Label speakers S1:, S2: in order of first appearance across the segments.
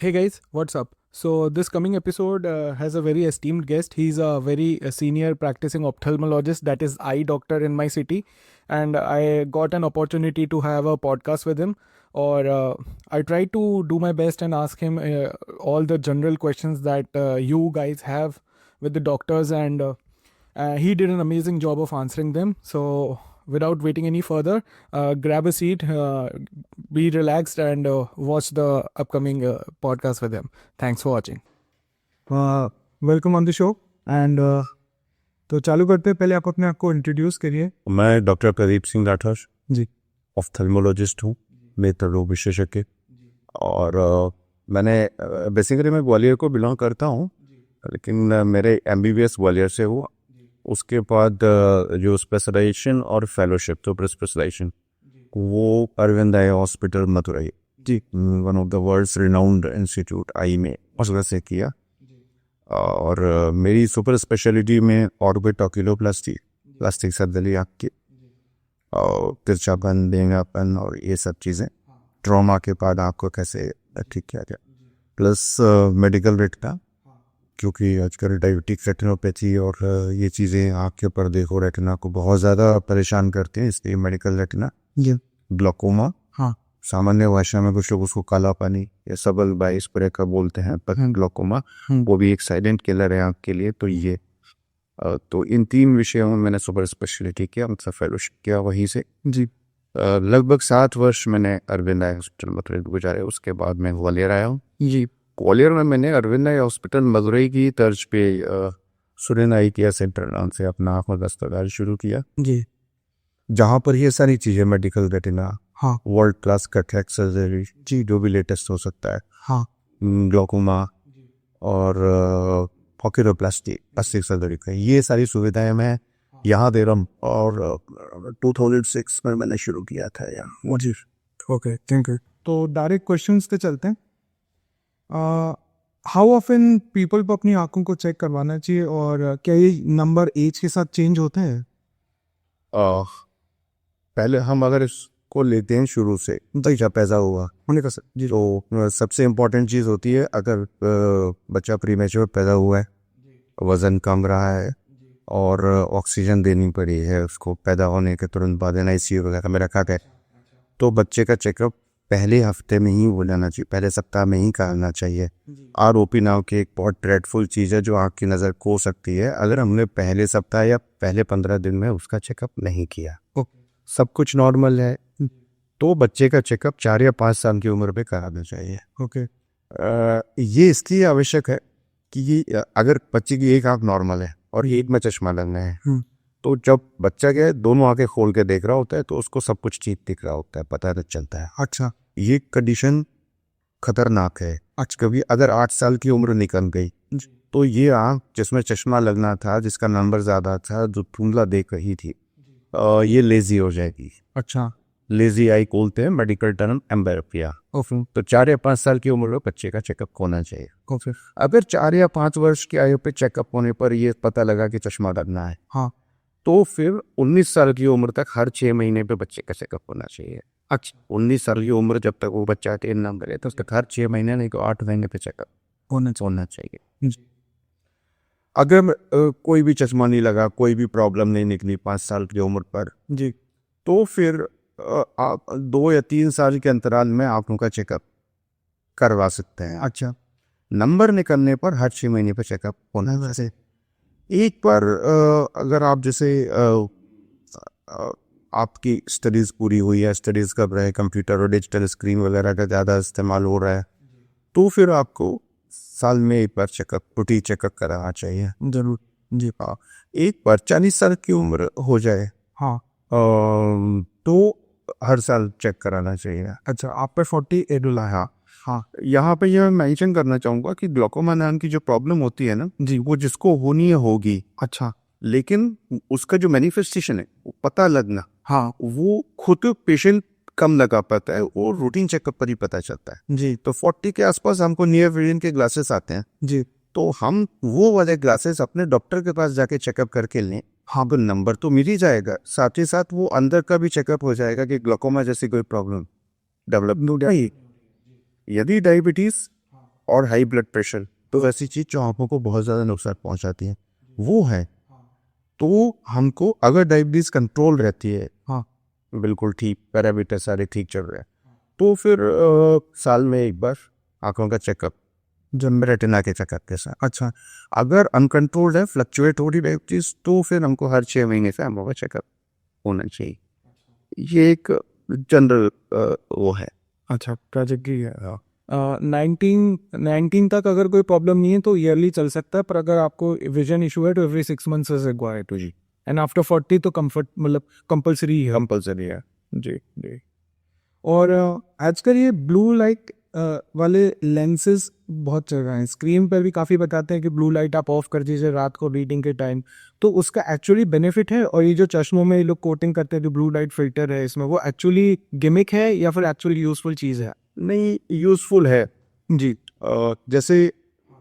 S1: Hey guys, what's up? So this coming episode has a very esteemed guest. He's a very senior practicing ophthalmologist, that is eye doctor in my city, and I got an opportunity to have a podcast with him. Or I tried to do my best and ask him all the general questions that you guys have with the doctors, and he did an amazing job of answering them. So without waiting any further, grab a seat, be relaxed, and watch the upcoming podcast with him. Thanks for watching.
S2: Welcome on the show and तो चालू करते हैं. पहले आप अपने आप को introduce करिए.
S3: मैं डॉक्टर प्रदीप सिंह राठौर
S2: जी.
S3: ऑफ्थल्मोलॉजिस्ट हूँ, नेत्र रोग विशेषज्ञ. और मैंने बेसिकली मैं ग्वालियर को बिलोंग करता हूँ, लेकिन मेरे MBBS ग्वालियर से हुआ. उसके बाद जो स्पेशलाइजेशन और फेलोशिप सुपर स्पेशलाइजेशन वो Arvind eye hospital Madurai ji, one of the world's renowned institute eye में उसका से किया. और मेरी सुपर स्पेशलिटी में ऑर्बिट ऑक्यूलोप्लास्टी, प्लास्टिक सर्जरी आँख की, और तिरछापन, देंगापन और ये सब चीज़ें, ट्रॉमा के बाद आँख को कैसे ठीक किया जाए, प्लस मेडिकल रेटिना, क्योंकि आजकल डायबिटिक रेटिनोपैथी और ये चीज़ें आँख के पर्दे को, रेटिना को बहुत ज़्यादा परेशान करती हैं, इसलिए मेडिकल रेटिना. ग्लोकोमा,
S2: हाँ,
S3: सामान्य भाषा में कुछ लोग उसको काला पानी या सबल बाई स्प्रे का बोलते हैं, पर ग्लोकोमा वो भी एक साइलेंट किलर है आँख के लिए. तो ये तो इन 3 विषयों में मैंने सुपर स्पेशलिटी किया, मतलब फेलोशिप किया वहीं से
S2: जी.
S3: लगभग 7 वर्ष मैंने अरविंद आई हॉस्पिटल मथुरई गुजारे. उसके बाद मैं ग्वालियर आया हूँ
S2: जी.
S3: ग्वालियर में मैंने अरविंद आई हॉस्पिटल मदुरई की तर्ज पे सुरेन आई केयर सेंटर नाम से अपना आँख में दस्तकार शुरू किया,
S2: जी.
S3: जहाँ पर ये सारी चीज़ें, मेडिकल रेटिना,
S2: हाँ,
S3: वर्ल्ड क्लास कैटरेक्ट सर्जरी जी, जो भी लेटेस्ट हो सकता है,
S2: हाँ,
S3: ग्लोकोमा और ऑक्यूलोप्लास्टी, प्लास्टिक सर्जरी का, ये सारी सुविधाएं मैं यहाँ दे रहा हूँ. और 2006 में मैंने शुरू किया था यहाँ.
S2: जी. Okay, thank you. तो डायरेक्ट क्वेश्चंस पे चलते हैं. हाउ ऑफन पीपल को अपनी आंखों को चेक करवाना चाहिए, और क्या ये नंबर एज के साथ चेंज होते हैं?
S3: पहले हम अगर इसको लेते हैं शुरू से, बच्चा पैदा हुआ
S2: होने का सर जी.
S3: तो सबसे इम्पोर्टेंट चीज़ होती है, अगर बच्चा प्रीमेच्योर पैदा हुआ है, वज़न कम रहा है और ऑक्सीजन देनी पड़ी है उसको पैदा होने के तुरंत बाद, NICU वगैरह में रखा गया, तो बच्चे का चेकअप पहले हफ्ते में ही हो जाना चाहिए, पहले सप्ताह में ही कराना चाहिए. ROP नाम की एक बहुत ड्रेडफुल चीज़ है जो आँख की नज़र खो सकती है अगर हमने पहले सप्ताह या पहले 15 दिन में उसका चेकअप नहीं किया. सब कुछ नॉर्मल है तो बच्चे का चेकअप 4 या 5 साल की उम्र पे कराना चाहिए.
S2: ओके.
S3: ये इसलिए आवश्यक है कि अगर बच्चे की एक आँख नॉर्मल है और एक में चश्मा लगना है, तो जब बच्चा क्या है दोनों आंखें खोल के देख रहा होता है तो उसको सब कुछ ठीक दिख रहा होता है, पता नहीं चलता है.
S2: अच्छा.
S3: ये कंडीशन खतरनाक है. कभी अगर 8 साल की उम्र निकल गई तो ये आँख जिसमें चश्मा लगना था, जिसका नंबर ज़्यादा था, जो धुंधला देख रही थी, ये लेजी हो जाएगी.
S2: अच्छा.
S3: लेजी आई बोलते हैं, मेडिकल टर्म एम्बेरपिया. तो 4 या 5 साल की उम्र में बच्चे का चेकअप होना चाहिए.
S2: ओके.
S3: अगर 4 या 5 वर्ष की आयु पे चेकअप होने पर ये पता लगा कि चश्मा लगना है,
S2: हाँ,
S3: तो फिर 19 साल की उम्र तक हर 6 महीने पे बच्चे का चेकअप होना चाहिए.
S2: अच्छा.
S3: 19 साल की उम्र जब तक वो बच्चा अटेन ना करे तो तक हर 6 महीने नहीं तो 8 महीने पे चेकअप होना चाहिए.
S2: जी.
S3: अगर कोई भी चश्मा नहीं लगा, कोई भी प्रॉब्लम नहीं निकली 5 साल की उम्र पर
S2: जी,
S3: तो फिर आप 2 या 3 साल के अंतराल में आंखों का चेकअप करवा सकते हैं.
S2: अच्छा.
S3: नंबर निकलने पर हर 6 महीने पर चेकअप होना है. वैसे एक बार अगर आप जैसे आपकी स्टडीज़ पूरी हुई है, स्टडीज़ कर रहे हैं, कंप्यूटर और डिजिटल स्क्रीन वगैरह का ज़्यादा इस्तेमाल हो रहा है, तो फिर आपको साल में एक बार चेकअप, रूटीन चेकअप कराना चाहिए.
S2: जरूर. जी.
S3: हाँ, एक बार 40 साल की उम्र हो जाए
S2: हाँ.
S3: तो हर साल चेक कराना चाहिए.
S2: अच्छा, आप पे 40 एडुला है. हाँ.
S3: यहाँ पे यह मेंशन करना चाहूँगा कि ग्लोकोमा नाम की जो प्रॉब्लम होती है ना
S2: जी,
S3: वो जिसको होनी है होगी,
S2: अच्छा.
S3: लेकिन उसका जो मैनिफेस्टेशन है वो पता लगना,
S2: हाँ
S3: वो खुद पेशेंट कम लगा पाता है, वो रूटीन चेकअप पर ही पता चलता है.
S2: जी.
S3: तो 40 के आसपास हमको नियर विजन के ग्लासेस आते हैं,
S2: जी.
S3: तो हम वो वाले ग्लासेस अपने डॉक्टर के पास जाके चेकअप करके लें. हाँ, तो नंबर तो मिल ही जाएगा, साथ ही साथ वो अंदर का भी चेकअप हो जाएगा कि ग्लोकोमा जैसी कोई प्रॉब्लम डेवलप नहीं. यदि डायबिटीज और हाई ब्लड प्रेशर, तो वैसी चीज़ जो आँखों को बहुत ज़्यादा नुकसान पहुंचाती है वो है। तो हमको अगर डायबिटीज़ कंट्रोल रहती है,
S2: हाँ।
S3: बिल्कुल ठीक, पैरामीटर सारे ठीक चल रहे हैं, तो फिर साल में एक बार आँखों का चेकअप, जब रेटिना के चेकअप के साथ।
S2: अच्छा।
S3: अगर अनकंट्रोल्ड है, फ्लक्चुएट हो रही डायबिटीज़, तो फिर हमको हर 6 महीने से आँखों का चेकअप होना चाहिए। ये एक जनरल वो है।
S2: अच्छा, ट्रेजेडी है।
S1: 19 तक अगर कोई प्रॉब्लम नहीं है तो ईयरली चल सकता है, पर अगर आपको विजन इशू है तो every 6 months is required to जी, एंड आफ्टर 40 तो कंफर्ट मतलब कंपलसरी है।
S3: कंपलसरी है।
S2: जी जी। और आजकल ये ब्लू लाइट वाले लेंसेज बहुत चल रहे हैं, स्क्रीन पर भी काफ़ी बताते हैं कि ब्लू लाइट आप ऑफ कर दीजिए रात को रीडिंग के टाइम, तो उसका एक्चुअली बेनिफिट है? और ये जो चश्मों में ये लोग कोटिंग करते हैं जो ब्लू लाइट फिल्टर है इसमें, वो एक्चुअली गिमिक है या फिर एक्चुअली यूजफुल चीज़ है?
S3: नहीं, यूज़फुल है
S2: जी।
S3: जैसे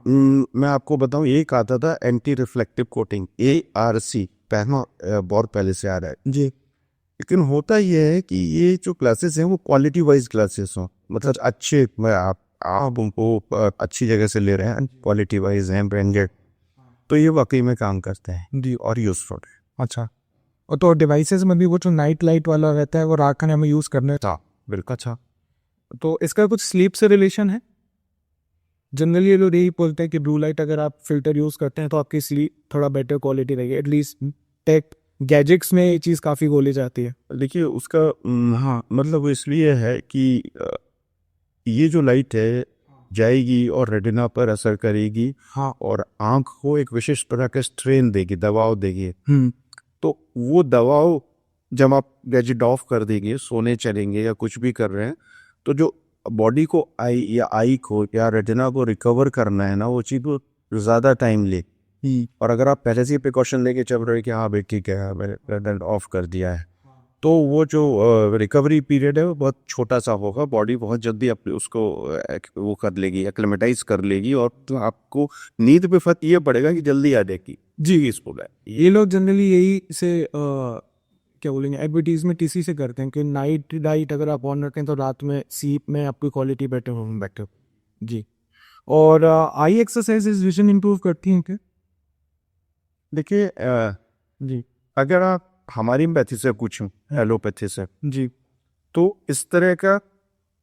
S3: मैं आपको बताऊं, ये एक आता था एंटी रिफ्लेक्टिव कोटिंग, ARC, पहला बहुत पहले से आ रहा है
S2: जी।
S3: लेकिन होता ये है कि ये जो क्लासेस हैं वो क्वालिटी वाइज क्लासेस हों, मतलब अच्छे, आप उनको अच्छी जगह से ले रहे हैं, क्वालिटी वाइज हैं, ब्रांडेड, तो ये वाकई में काम करते हैं
S2: जी।
S3: और यूजफुल है।
S2: अच्छा। और तो डिवाइसेस में भी वो जो नाइट लाइट वाला रहता है वो रात खाने में यूज़ करने।
S3: हाँ बिल्कुल।
S2: अच्छा, तो इसका कुछ स्लीप से रिलेशन है? जनरली ये लोग यही बोलते हैं कि ब्लू लाइट अगर आप फिल्टर यूज़ करते हैं तो आपकी स्लीप थोड़ा बेटर क्वालिटी रहेगी, एटलीस्ट टेक गैजेट्स में ये चीज़ काफ़ी बोली जाती है।
S3: देखिए उसका हाँ, मतलब वो इसलिए है कि ये जो लाइट है जाएगी और रेटिना पर असर करेगी,
S2: हाँ।
S3: और आँख को एक विशेष तरह का स्ट्रेन देगी, दबाव देगी। तो वो दबाव जब आप गैजेट ऑफ कर देंगे, सोने चलेंगे या कुछ भी कर रहे हैं, तो जो बॉडी को आई को या रेटिना को रिकवर करना है ना, वो चीज़ वो ज़्यादा टाइम ले। और अगर आप पहले से ही प्रिकॉशन लेके चल रहे हैं कि हाँ भाई ठीक है मैंने रेटिना ऑफ कर दिया है, तो वो जो रिकवरी पीरियड है वो बहुत छोटा सा होगा, बॉडी बहुत जल्दी अपने उसको वो कर लेगी, एक्लेमेटाइज कर लेगी, और तो आपको नींद पे फर्क ये पड़ेगा कि जल्दी आ जाएगी।
S2: जी।
S3: पीसफुल है
S2: ये लोग जनरली यही से क्या बोलेंगे एडवर्टीजमेंट इसी से करते हैं कि नाइट लाइट अगर आप ऑन रखें तो रात में स्लीप में आपकी क्वालिटी बेटर। जी। और आई एक्सरसाइज विजन इंप्रूव करती हैं क्या?
S3: देखिए
S2: जी।
S3: अगर आप हमारी पैथी से पूछूं, एलोपैथी से,
S2: जी।
S3: तो इस तरह का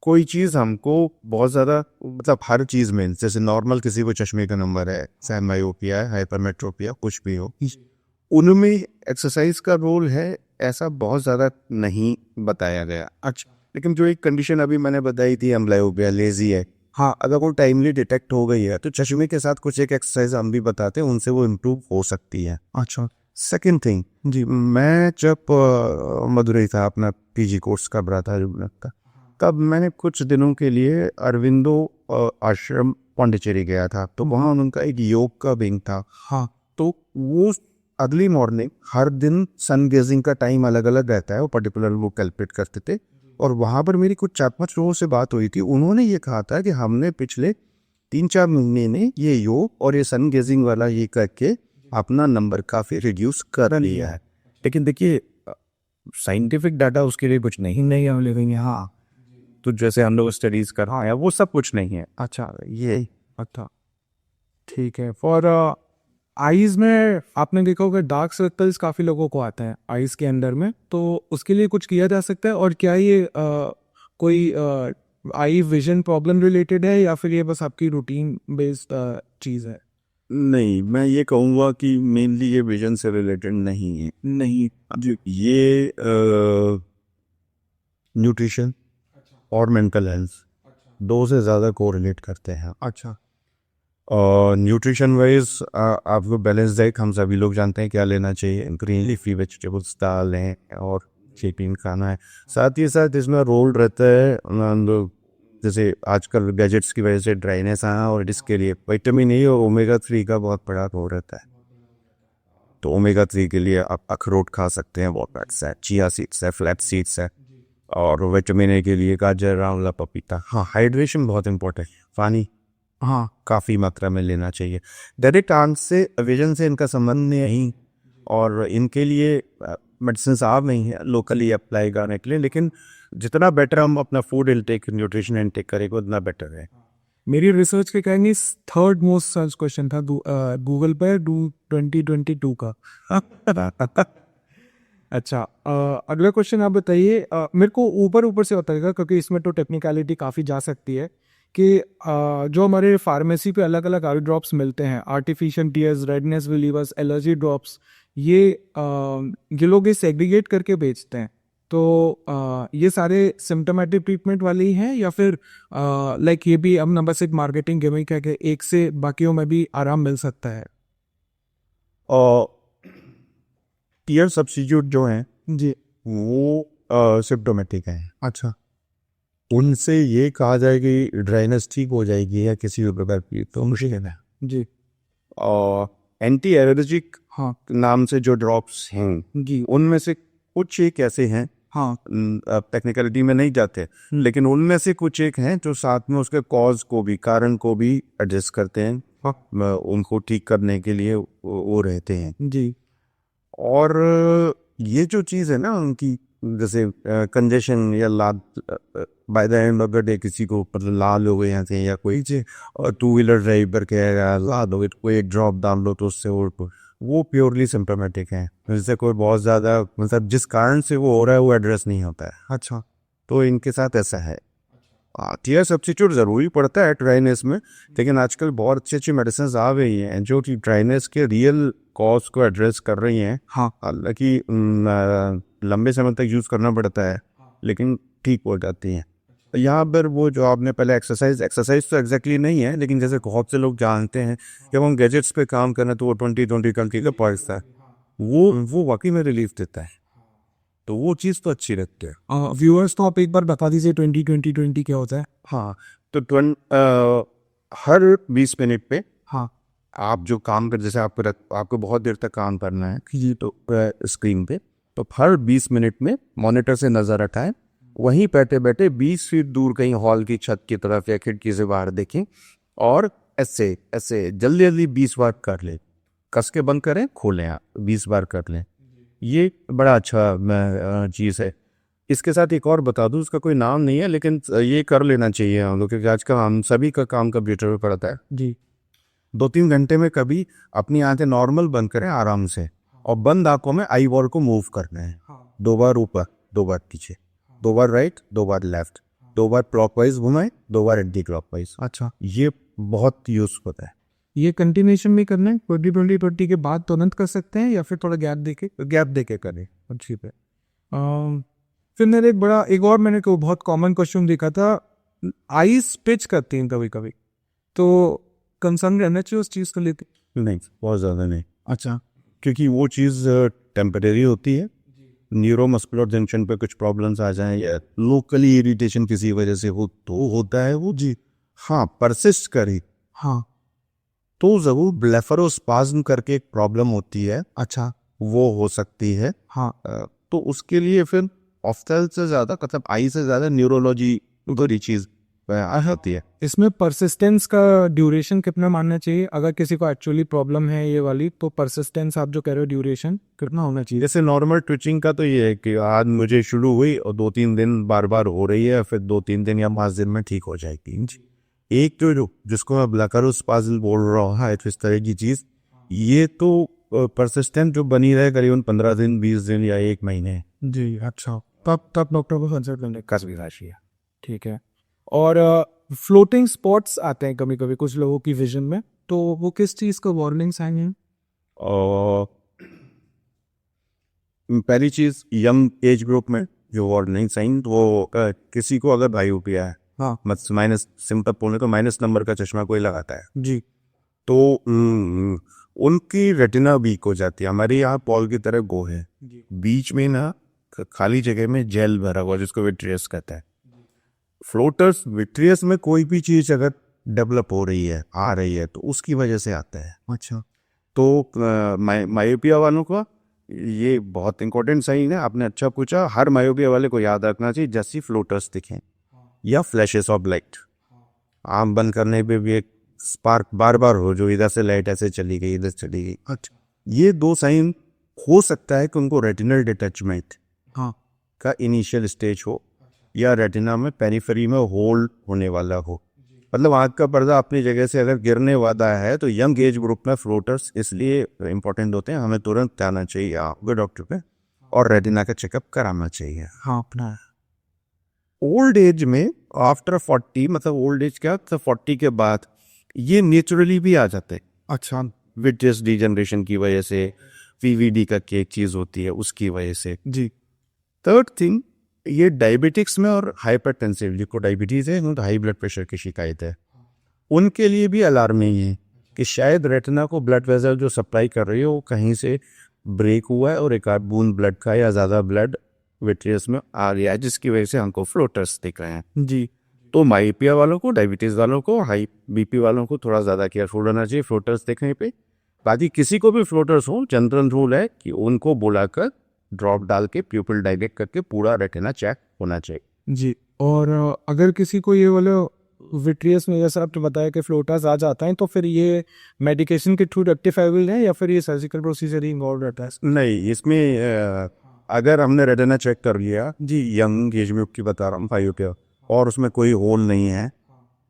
S3: कोई चीज़ हमको बहुत ज़्यादा, मतलब हर चीज़ में, जैसे नॉर्मल किसी को चश्मे का नंबर है, चाहे मायोपिया है, हाइपरमेट्रोपिया, कुछ भी हो, उनमें एक्सरसाइज का रोल है, ऐसा बहुत ज़्यादा नहीं बताया गया।
S2: अच्छा।
S3: लेकिन जो एक कंडीशन अभी मैंने बताई थी, अम्ब्लायोपिया, लेजी है, हाँ, अगर वो टाइमली डिटेक्ट हो गई है तो चश्मे के साथ कुछ एक एक्सरसाइज हम भी बताते हैं, उनसे वो इम्प्रूव हो सकती है।
S2: अच्छा।
S3: सेकेंड थिंग जी, मैं जब मदुरई था, अपना PG कोर्स कर रहा था का, तब मैंने कुछ दिनों के लिए अरविंदो आश्रम पौंडीचेरी गया था, तो वहाँ उनका एक योग का विंग था।
S2: हाँ।
S3: तो वो अर्ली मॉर्निंग हर दिन सन गेजिंग का टाइम अलग अलग रहता है, वो पर्टिकुलर वो कैलकुलेट करते थे, और वहाँ पर मेरी कुछ 4-5 लोगों से बात हुई थी, उन्होंने ये कहा था कि हमने पिछले 3-4 महीने में ये योग और ये सन गेजिंग वाला ये करके अपना नंबर काफ़ी रिड्यूस कर लिया है। लेकिन देखिए साइंटिफिक डाटा उसके लिए कुछ नहीं अवेलेबल है। हाँ, तो जैसे हम लोग स्टडीज़ कर रहे हैं वो सब कुछ नहीं है।
S2: अच्छा।
S3: ये
S2: अच्छा, ठीक है। फॉर आईज में आपने देखा होगा डार्क सर्कल्स काफ़ी लोगों को आता है आईज के अंदर में, तो उसके लिए कुछ किया जा सकता है? और क्या ये कोई आई विजन प्रॉब्लम रिलेटेड है या फिर ये बस आपकी रूटीन बेस्ड चीज़ है?
S3: नहीं, मैं ये कहूँगा कि मेनली ये विजन से रिलेटेड नहीं है।
S2: नहीं।
S3: जो ये न्यूट्रिशन और मेंटल हेल्थ, दो से ज़्यादा कोरिलेट करते हैं।
S2: अच्छा।
S3: और न्यूट्रिशन वाइज आपको बैलेंस डाइट हम सभी लोग जानते हैं क्या लेना चाहिए, ग्रीन लीफी वेजिटेबल्स, दाल हैं और प्रोटीन खाना है। साथ ही साथ इसमें रोल रहता है जैसे आजकल गैजेट्स की वजह से ड्राइनेस आना, और इसके लिए विटामिन E और ओमेगा 3 का बहुत बड़ा रोल रहता है। तो ओमेगा 3 के लिए आप अखरोट खा सकते हैं, वॉलनट्स है, चिया सीड्स है, फ्लैक्स सीड्स है, और विटामिन A के लिए गाजर, आंवला, पपीता। हाँ, हाइड्रेशन बहुत इंपॉर्टेंट है, पानी
S2: हाँ।
S3: काफ़ी मात्रा में लेना चाहिए। डायरेक्ट आंख से विजन से इनका संबंध नहीं, और इनके लिए मेडिसिन आप नहीं है लोकली अप्लाई करने के लिए, लेकिन जितना बेटर हम अपना फूड इनटेक, न्यूट्रिशन इनटेक करेंगे उतना बेटर है।
S2: मेरी रिसर्च के कहेंगे थर्ड मोस्ट सर्च क्वेश्चन था गूगल पर 2022 का। अच्छा, अगला क्वेश्चन आप बताइए। मेरे को ऊपर ऊपर से बताएगा क्योंकि इसमें तो टेक्निकलिटी काफ़ी जा सकती है कि जो हमारे फार्मेसी पे अलग अलग आई ड्रॉप्स मिलते हैं, artificial tears, redness relievers, allergy drops, ये लोग इस एग्रीगेट करके बेचते हैं। तो ये सारे सिम्टोमेटिक ट्रीटमेंट वाले ही हैं या फिर लाइक ये भी हम नंबर सिर्फ मार्केटिंग गिमिक है कि एक से बाकियों में भी आराम मिल सकता है?
S3: और टीयर सब्स्टिट्यूट जो हैं
S2: जी।
S3: वो सिम्टोमेटिक हैं।
S2: अच्छा।
S3: उनसे ये कहा जाए कि ड्राइनेस ठीक हो जाएगी या किसी भी प्रकार की, तो मुश्किल है।
S2: जी।
S3: और एंटी एलर्जिक
S2: हाँ
S3: नाम से जो ड्रॉप्स हैं
S2: जी।
S3: उनमें से कुछ एक ऐसे हैं,
S2: हाँ
S3: टेक्निकलिटी में नहीं जाते, लेकिन उनमें से कुछ एक हैं जो साथ में उसके कॉज को भी, कारण को भी एडजस्ट करते हैं। उनको ठीक करने के लिए वो रहते हैं।
S2: जी।
S3: और ये जो चीज़ है ना उनकी, जैसे कंजेशन या लाद, by the end of the day किसी को मतलब लाल हो गए यहाँ से, या कोई टू व्हीलर ड्राइवर कहेगा लाद हो गई, कोई एक ड्रॉप डाल लो तो उससे वो प्योरली सिम्टोमेटिक है। जैसे कोई बहुत ज़्यादा मतलब जिस कारण से वो हो रहा है वो एड्रेस नहीं होता है।
S2: अच्छा।
S3: तो इनके साथ ऐसा है। टीयर सब्स्टिट्यूट ज़रूरी पड़ता है ड्राइनेस में, लेकिन आजकल बहुत अच्छी अच्छी मेडिसिन आ गई हैं जो कि ड्राइनेस के रियल कॉज को एड्रेस कर रही हैं।
S2: हाँ।
S3: हालांकि लंबे समय तक यूज़ करना पड़ता है, लेकिन ठीक हो जाती हैं। यहाँ पर वो जो आपने पहले एक्सरसाइज तो एग्जैक्टली नहीं है, लेकिन जैसे बहुत से लोग जानते हैं कि हम गैजेट्स पे काम करें तो वो 20-20 का पॉइंट्स है, वो वाकई में रिलीफ देता है, तो वो चीज़ तो अच्छी लगती है।
S2: व्यूअर्स को आप एक बार बता दीजिए 20-20-20 क्या होता है?
S3: हाँ, तो हर 20 मिनट पे
S2: हाँ
S3: आप जो काम कर, जैसे आपको बहुत देर तक काम करना है
S2: जी।
S3: तो स्क्रीन पे, तो हर 20 मिनट में मॉनिटर से नज़र हटाएं, वहीं बैठे बैठे 20 फीट दूर कहीं हॉल की छत की तरफ या खिड़की से बाहर देखें, और ऐसे ऐसे जल्दी जल्दी 20 बार कर लें। कस के बंद करें, खोलें, आप 20 बार कर लें। ये बड़ा अच्छा चीज़ है। इसके साथ एक और बता दूं, उसका कोई नाम नहीं है, लेकिन ये कर लेना चाहिए हम लोग, क्योंकि आजकल हम सभी का काम कंप्यूटर पे पड़ता है।
S2: जी।
S3: 2-3 घंटे में कभी अपनी आंखें नॉर्मल बंद करें आराम से, और बंद आंखों में आई बॉल को मूव करना है। 2 बार ऊपर, 2 बार पीछे, 2 बार राइट, 2 बार लेफ्ट, 2 बार क्लॉकवाइज घुमाएं, 2 बार एंटी क्लॉकवाइज।
S2: अच्छा,
S3: ये बहुत यूज होता है।
S2: ये कंटिन्यूएशन में करना है 20-20 के बाद तुरंत कर सकते हैं या फिर थोड़ा गैप देके करें? अच्छी पे। फिर मेरे एक और मैंने को बहुत कॉमन क्वेश्चन देखा था, आईज पिच करती हैं कभी कभी, तो कंसर्न रहना चाहिए उस चीज़ को लेते?
S3: नहीं, बहुत ज़्यादा नहीं,
S2: अच्छा।
S3: क्योंकि वो चीज़ टेम्परेरी होती है। न्यूरोमस्कुलर जंक्शन पे कुछ प्रॉब्लम्स आ जाएं या लोकली इरिटेशन किसी वजह से हो तो होता है वो। जी हाँ, परसिस्ट करे
S2: हाँ।
S3: तो ज़रूर ब्लेफरोस्पाज्म करके एक प्रॉब्लम होती है,
S2: अच्छा।
S3: वो हो सकती है।
S2: हाँ।
S3: तो उसके लिए फिर ऑफ्थेल से ज़्यादा, मतलब आई से ज़्यादा न्यूरोलॉजी बड़ी चीज़ होती है।
S2: इसमें परसिस्टेंस का ड्यूरेशन कितना मानना चाहिए? अगर किसी को एक्चुअली प्रॉब्लम है ये वाली, तो परसिस्टेंस आप जो कह रहे हो ड्यूरेशन कितना होना चाहिए?
S3: जैसे नॉर्मल ट्विचिंग का तो ये है कि आज मुझे शुरू हुई और 2-3 दिन बार बार हो रही है, फिर 2-3 दिन या 5 दिन में ठीक हो जाएगी। एक जो जिसको मैं ब्लेफरोस्पाज्म बोल रहा हूँ, हाँ, इस तरह की चीज़, ये तो परसिस्टेंट जो बनी रहे करीबन 15 दिन, 20 दिन या 1 महीने।
S2: जी। अच्छा, तब डॉक्टर को कंसल्ट करने का भी राशि है। ठीक है। और फ्लोटिंग स्पॉट्स आते हैं कभी कभी कुछ लोगों की विजन में, तो वो किस चीज़ का वार्निंग साइन है?
S3: और पहली चीज़, यंग एज ग्रुप में जो वार्निंग साइन, वो किसी को अगर बायोपिया है,
S2: हाँ।
S3: माइनस सिम्पल बोलने तो माइनस नंबर का चश्मा कोई लगाता है,
S2: जी।
S3: तो उनकी रेटिना वीक हो जाती है। हमारे यहाँ पॉल की तरह गो है, बीच में ना खाली जगह में जेल भरा हुआ जिसको विट्रियस कहता है। फ्लोटर्स विट्रियस में कोई भी चीज़ अगर डेवलप हो रही है, आ रही है, तो उसकी वजह से आता है।
S2: अच्छा।
S3: तो मायोपिया वालों का ये बहुत इंपॉर्टेंट साइन है। आपने अच्छा पूछा, हर मायोपिया वाले को याद रखना चाहिए, जैसी फ्लोटर्स दिखें या फ्लैशेस ऑफ लाइट, आँख बंद करने पे भी एक स्पार्क बार बार हो, जो इधर से लाइट ऐसे चली गई, इधर चली गई।
S2: अच्छा।
S3: ये 2 साइन हो सकता है कि उनको रेटिनल डिटैचमेंट
S2: हाँ।
S3: का इनिशियल स्टेज हो, या रेटिना में पेरिफेरी में होल होने वाला हो। मतलब आँख का पर्दा अपनी जगह से अगर गिरने वाला है तो यंग एज ग्रुप में फ्लोटर्स इसलिए इम्पोर्टेंट होते हैं, हमें तुरंत जाना चाहिए आपके डॉक्टर पे और रेटिना का चेकअप कराना चाहिए।
S2: हाँ अपना
S3: ओल्ड एज में आफ्टर 40, मतलब ओल्ड एज क्या, तो 40 के बाद ये नेचुरली भी आ जाते हैं।
S2: अच्छा
S3: विट्रियस डिजनरेशन की वजह से, पीवीडी का की एक चीज़ होती है उसकी वजह से।
S2: जी।
S3: थर्ड थिंग, ये डायबिटिक्स में और हाइपरटेंसिव जिनको डायबिटीज़ है, उनको हाई ब्लड प्रेशर की शिकायत है, उनके लिए भी अलार्मिंग है कि शायद रेटिना को ब्लड वेसल जो सप्लाई कर रही है वो कहीं से ब्रेक हुआ है और एक आध बूंद ब्लड का या ज़्यादा ब्लड विट्रियस में आ गया है, जिसकी वजह से हमको फ्लोटर्स दिख रहे हैं।
S2: जी।
S3: तो माइपिया वालों को, डायबिटीज़ वालों को, हाई बीपी वालों को थोड़ा ज़्यादा केयरफुल रहना चाहिए फ्लोटर्स देखने पे। बाकी किसी को भी फ्लोटर्स हो, जनरल रूल है कि उनको बुलाकर ड्रॉप डाल के प्यूपिल डायलेट करके पूरा रेटिना चेक होना चाहिए।
S2: जी। और अगर किसी को ये वाला विट्रियस में जैसा आपने बताया कि फ्लोटर्स आ जाता है, तो फिर ये मेडिकेशन के थ्रू रेक्टिफाइबल है या फिर ये सर्जिकल प्रोसीजर ही इन्वॉल्व रहता है?
S3: नहीं, इसमें अगर हमने रेटिना चेक कर लिया जी, यंग एज में की बता रहा हूँ 5 ईयर, और उसमें कोई होल नहीं है,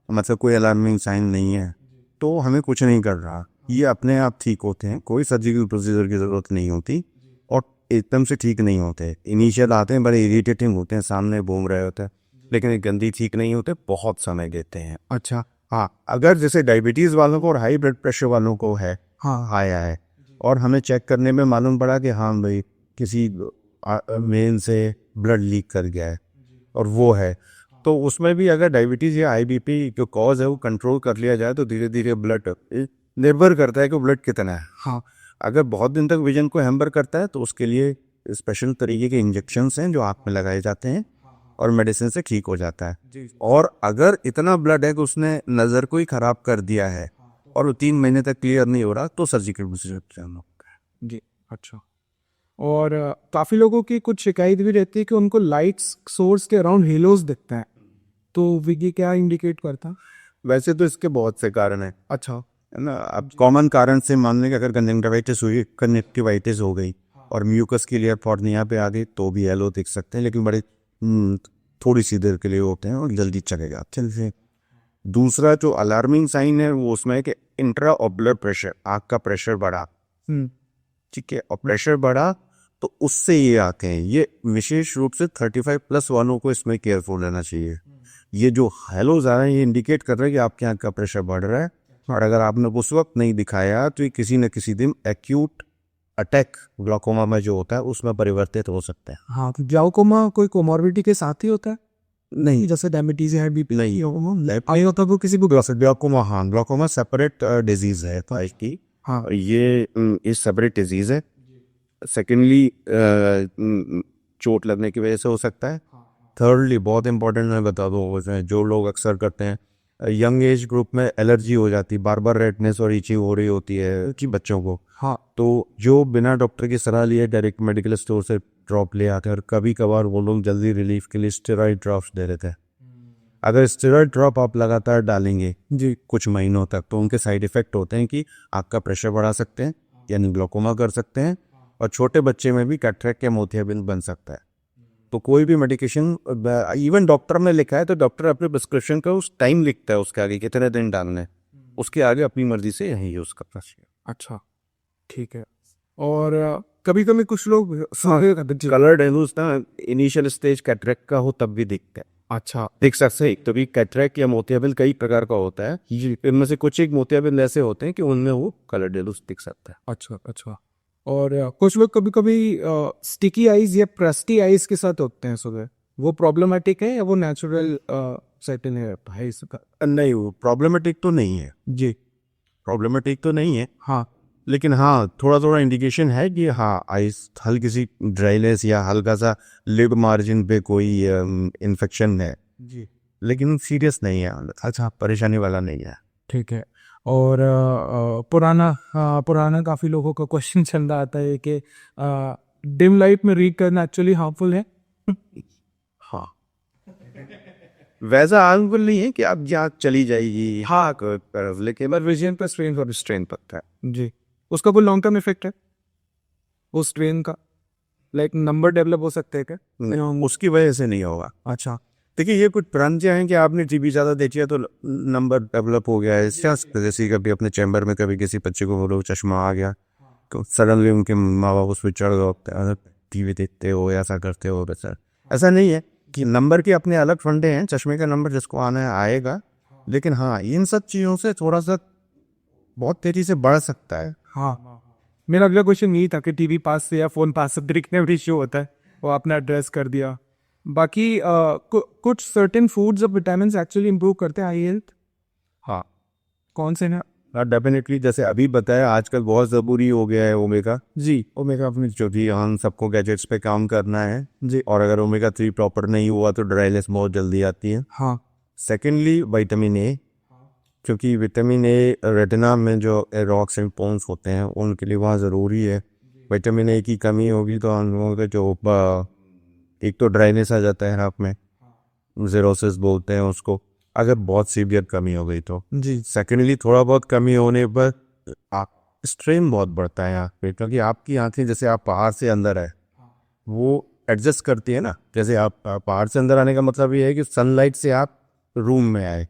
S3: मतलब कोई अलार्मिंग साइन नहीं है, तो हमें कुछ नहीं कर रहा, ये अपने आप ठीक होते हैं, कोई सर्जिकल प्रोसीजर की ज़रूरत नहीं होती और एकदम से ठीक नहीं होते। इनिशियल आते हैं बड़े इरिटेटिंग होते हैं, सामने घूम रहे होते हैं, लेकिन ये गंदी ठीक नहीं होते, बहुत समय देते हैं।
S2: अच्छा।
S3: हाँ, अगर जैसे डायबिटीज़ वालों को और हाई ब्लड प्रेशर वालों को है,
S2: हाँ।
S3: आया है और हमें चेक करने में मालूम पड़ा कि हाँ भाई किसी वेन से ब्लड लीक कर गया है और वो है, तो उसमें भी अगर डायबिटीज़ या आईबीपी जो कॉज है वो कंट्रोल कर लिया जाए तो धीरे धीरे ब्लड निर्भर करता है कि ब्लड कितना है।
S2: हाँ।
S3: अगर बहुत दिन तक विजन को हैम्पर करता है तो उसके लिए स्पेशल तरीके के इंजेक्शंस हैं जो आँख में लगाए जाते हैं और मेडिसिन से ठीक हो जाता है। और अगर इतना ब्लड है कि उसने नज़र को ही ख़राब कर दिया है और वो 3 महीने तक क्लियर नहीं हो रहा तो सर्जिकल प्रोसीजर।
S2: जी। अच्छा। और काफ़ी लोगों की कुछ शिकायत भी रहती है कि उनको लाइट सोर्स के अराउंड हेलोज दिखते हैं, तो विकी क्या इंडिकेट करता है?
S3: वैसे तो इसके बहुत से कारण हैं,
S2: अच्छा।
S3: है ना। अब कॉमन कारण से मान लें कि अगर कंजंक्टिवाइटिस हुई, कंजंक्टिवाइटिस हो गई और म्यूकस की लेयर कॉर्निया पे आ गई तो भी येलो दिख सकते हैं, लेकिन बड़े थोड़ी सी देर के लिए होते हैं और जल्दी चले जाते हैं। दूसरा जो अलार्मिंग साइन है वो उसमें है कि इंट्रा ऑब्लर प्रेशर, आँख का प्रेशर बढ़ा, ठीक है, और प्रेशर बढ़ा तो उससे ये आते हैं। ये विशेष रूप से 35+ वालों को इसमें केयरफुल रहना चाहिए। ये जो हेलोज आ रहे हैं ये इंडिकेट कर रहे हैं कि आपके आँख का प्रेशर बढ़ रहा है, और अगर आपने उस वक्त नहीं दिखाया तो ये किसी न किसी दिन एक्यूट अटैक ग्लाकोमा में जो होता है उसमें परिवर्तित हो सकता है।
S2: हाँ, ग्लाउकोमा कोई कोमॉर्बिडिटी के साथ ही होता है?
S3: नहीं,
S2: जैसे डायबिटीज है, बीपी
S3: नहीं
S2: आई होता है वो किसी को
S3: ग्लाकोमा, हाँ ग्लाकोमा सेपरेट डिजीज है फाइव की।
S2: हाँ।
S3: ये इस सेपरेट डिजीज है। सेकेंडली चोट लगने की वजह से हो सकता है। थर्डली बहुत इंपॉर्टेंट मैं बता दूँ, जो लोग अक्सर करते हैं यंग एज ग्रुप में एलर्जी हो जाती है, बार बार रेडनेस और इचिंग हो रही होती है कि बच्चों को,
S2: हाँ।
S3: तो जो बिना डॉक्टर की सलाह लिए डायरेक्ट मेडिकल स्टोर से ड्रॉप ले आते हैं और कभी कभार वो लोग जल्दी रिलीफ के लिए स्टेरॉइड ड्रॉप्स दे देते हैं। अगर स्टेरॉइड ड्रॉप आप लगातार डालेंगे
S2: जी।
S3: कुछ महीनों तक तो उनके साइड इफ़ेक्ट होते हैं कि आँख का प्रेशर बढ़ा सकते हैं, यानी ग्लाकोमा कर सकते हैं, और छोटे बच्चे में भी कैटरेक्ट या मोतियाबिंद बन सकता है। तो कोई भी मेडिकेशन इवन डॉक्टर ने लिखा है तो डॉक्टर अपने प्रिस्क्रिप्शन का उस टाइम लिखता है, उसके आगे कितने दिन डालने हैं, उसके आगे अपनी मर्जी से यही यूज़ करना चाहिए।
S2: अच्छा, ठीक है। और कभी कभी कुछ लोग
S3: कलर्ड हेलूज ना इनिशियल स्टेज कैटरेक्ट का हो तब भी दिखता है।
S2: अच्छा।
S3: देख सकते हैं, तभी कैटरेक्ट या मोतियाबिंद कई प्रकार का होता है, इनमें से कुछ एक मोतियाबिंद ऐसे होते हैं कि उनमें वो कलर्ड हेलूज दिख सकता है।
S2: अच्छा। अच्छा। और कुछ लोग कभी कभी स्टिकी आईज या प्रस्टी आईज के साथ होते हैं सुबह, वो प्रॉब्लमेटिक है या वो नेचुरल सेटिंग है भाई इसका?
S3: नहीं, वो प्रॉब्लमेटिक तो नहीं है
S2: जी।
S3: प्रॉब्लमेटिक तो नहीं है,
S2: हाँ।
S3: लेकिन हाँ थोड़ा थोड़ा इंडिकेशन है कि हाँ आइस हल्की सी ड्राइनेस या हल्का सा लिड मार्जिन पे कोई इन्फेक्शन है,
S2: जी।
S3: लेकिन सीरियस नहीं है, अच्छा परेशानी वाला नहीं है।
S2: ठीक है। और पुराना काफ़ी लोगों का क्वेश्चन चल रहा आता है कि डिम लाइट में रीड करना एक्चुअली हार्मफुल है?
S3: हाँ, वैसा हार्मफुल नहीं है कि आप यहाँ चली जाएगी, हाँ लेकिन
S2: विजन पर स्ट्रेन
S3: स्ट्रेन पड़ता है।
S2: जी। उसका कोई लॉन्ग टर्म इफेक्ट है उस स्ट्रेन का? लाइक नंबर डेवलप हो सकते हैं क्या?
S3: उसकी वजह से नहीं होगा।
S2: अच्छा।
S3: देखिए ये कुछ भ्रांतियाँ हैं कि आपने टीवी ज़्यादा देखी है तो नंबर डेवलप हो गया है। जैसे कभी अपने चैम्बर में कभी किसी बच्चे को बोलो चश्मा आ गया तो सडनली उनके माँ बाप उस पर चढ़ गए, टीवी देखते हो ऐसा करते हो। वैसा ऐसा नहीं है कि नंबर के अपने अलग फंडे हैं, चश्मे का नंबर जिसको आना है आएगा। लेकिन हाँ, इन सब चीज़ों से थोड़ा सा बहुत तेज़ी से बढ़ सकता है।
S2: हाँ, मेरा अगला क्वेश्चन यही था कि टीवी पास से या फोन पास से दिखने में इश्यू होता है, वो आपने एड्रेस कर दिया। बाकी कुछ सर्टेन फूड्स और विटामिन एक्चुअली इंप्रूव करते हैं आई हेल्थ,
S3: हाँ
S2: कौन से ना?
S3: डेफिनेटली, जैसे अभी बताया आजकल बहुत ज़रूरी हो गया है ओमेगा।
S2: जी,
S3: ओमेगा अपनी जो भी हम सबको गैजेट्स पे काम करना है
S2: जी,
S3: और अगर ओमेगा 3 प्रॉपर नहीं हुआ तो ड्राइनेस बहुत जल्दी आती है।
S2: हाँ,
S3: सेकेंडली विटामिन ए, क्योंकि विटामिन ए रेटिना में जो रॉक्स एंड पोन्स होते हैं उनके लिए वहाँ ज़रूरी है। विटामिन ए की कमी होगी तो हम लोगों का जो एक तो ड्राइनेस आ जाता है आँख में, ज़ेरोसिस बोलते हैं उसको, अगर बहुत सीवियर कमी हो गई तो।
S2: जी,
S3: सेकेंडली थोड़ा बहुत कमी होने पर आप स्ट्रेन बहुत बढ़ता है आँख पे, क्योंकि आपकी आँखें जैसे आप बाहर से अंदर है वो एडजस्ट करती है ना। जैसे आप बाहर से अंदर आने का मतलब ये है कि सनलाइट से आप रूम में आए,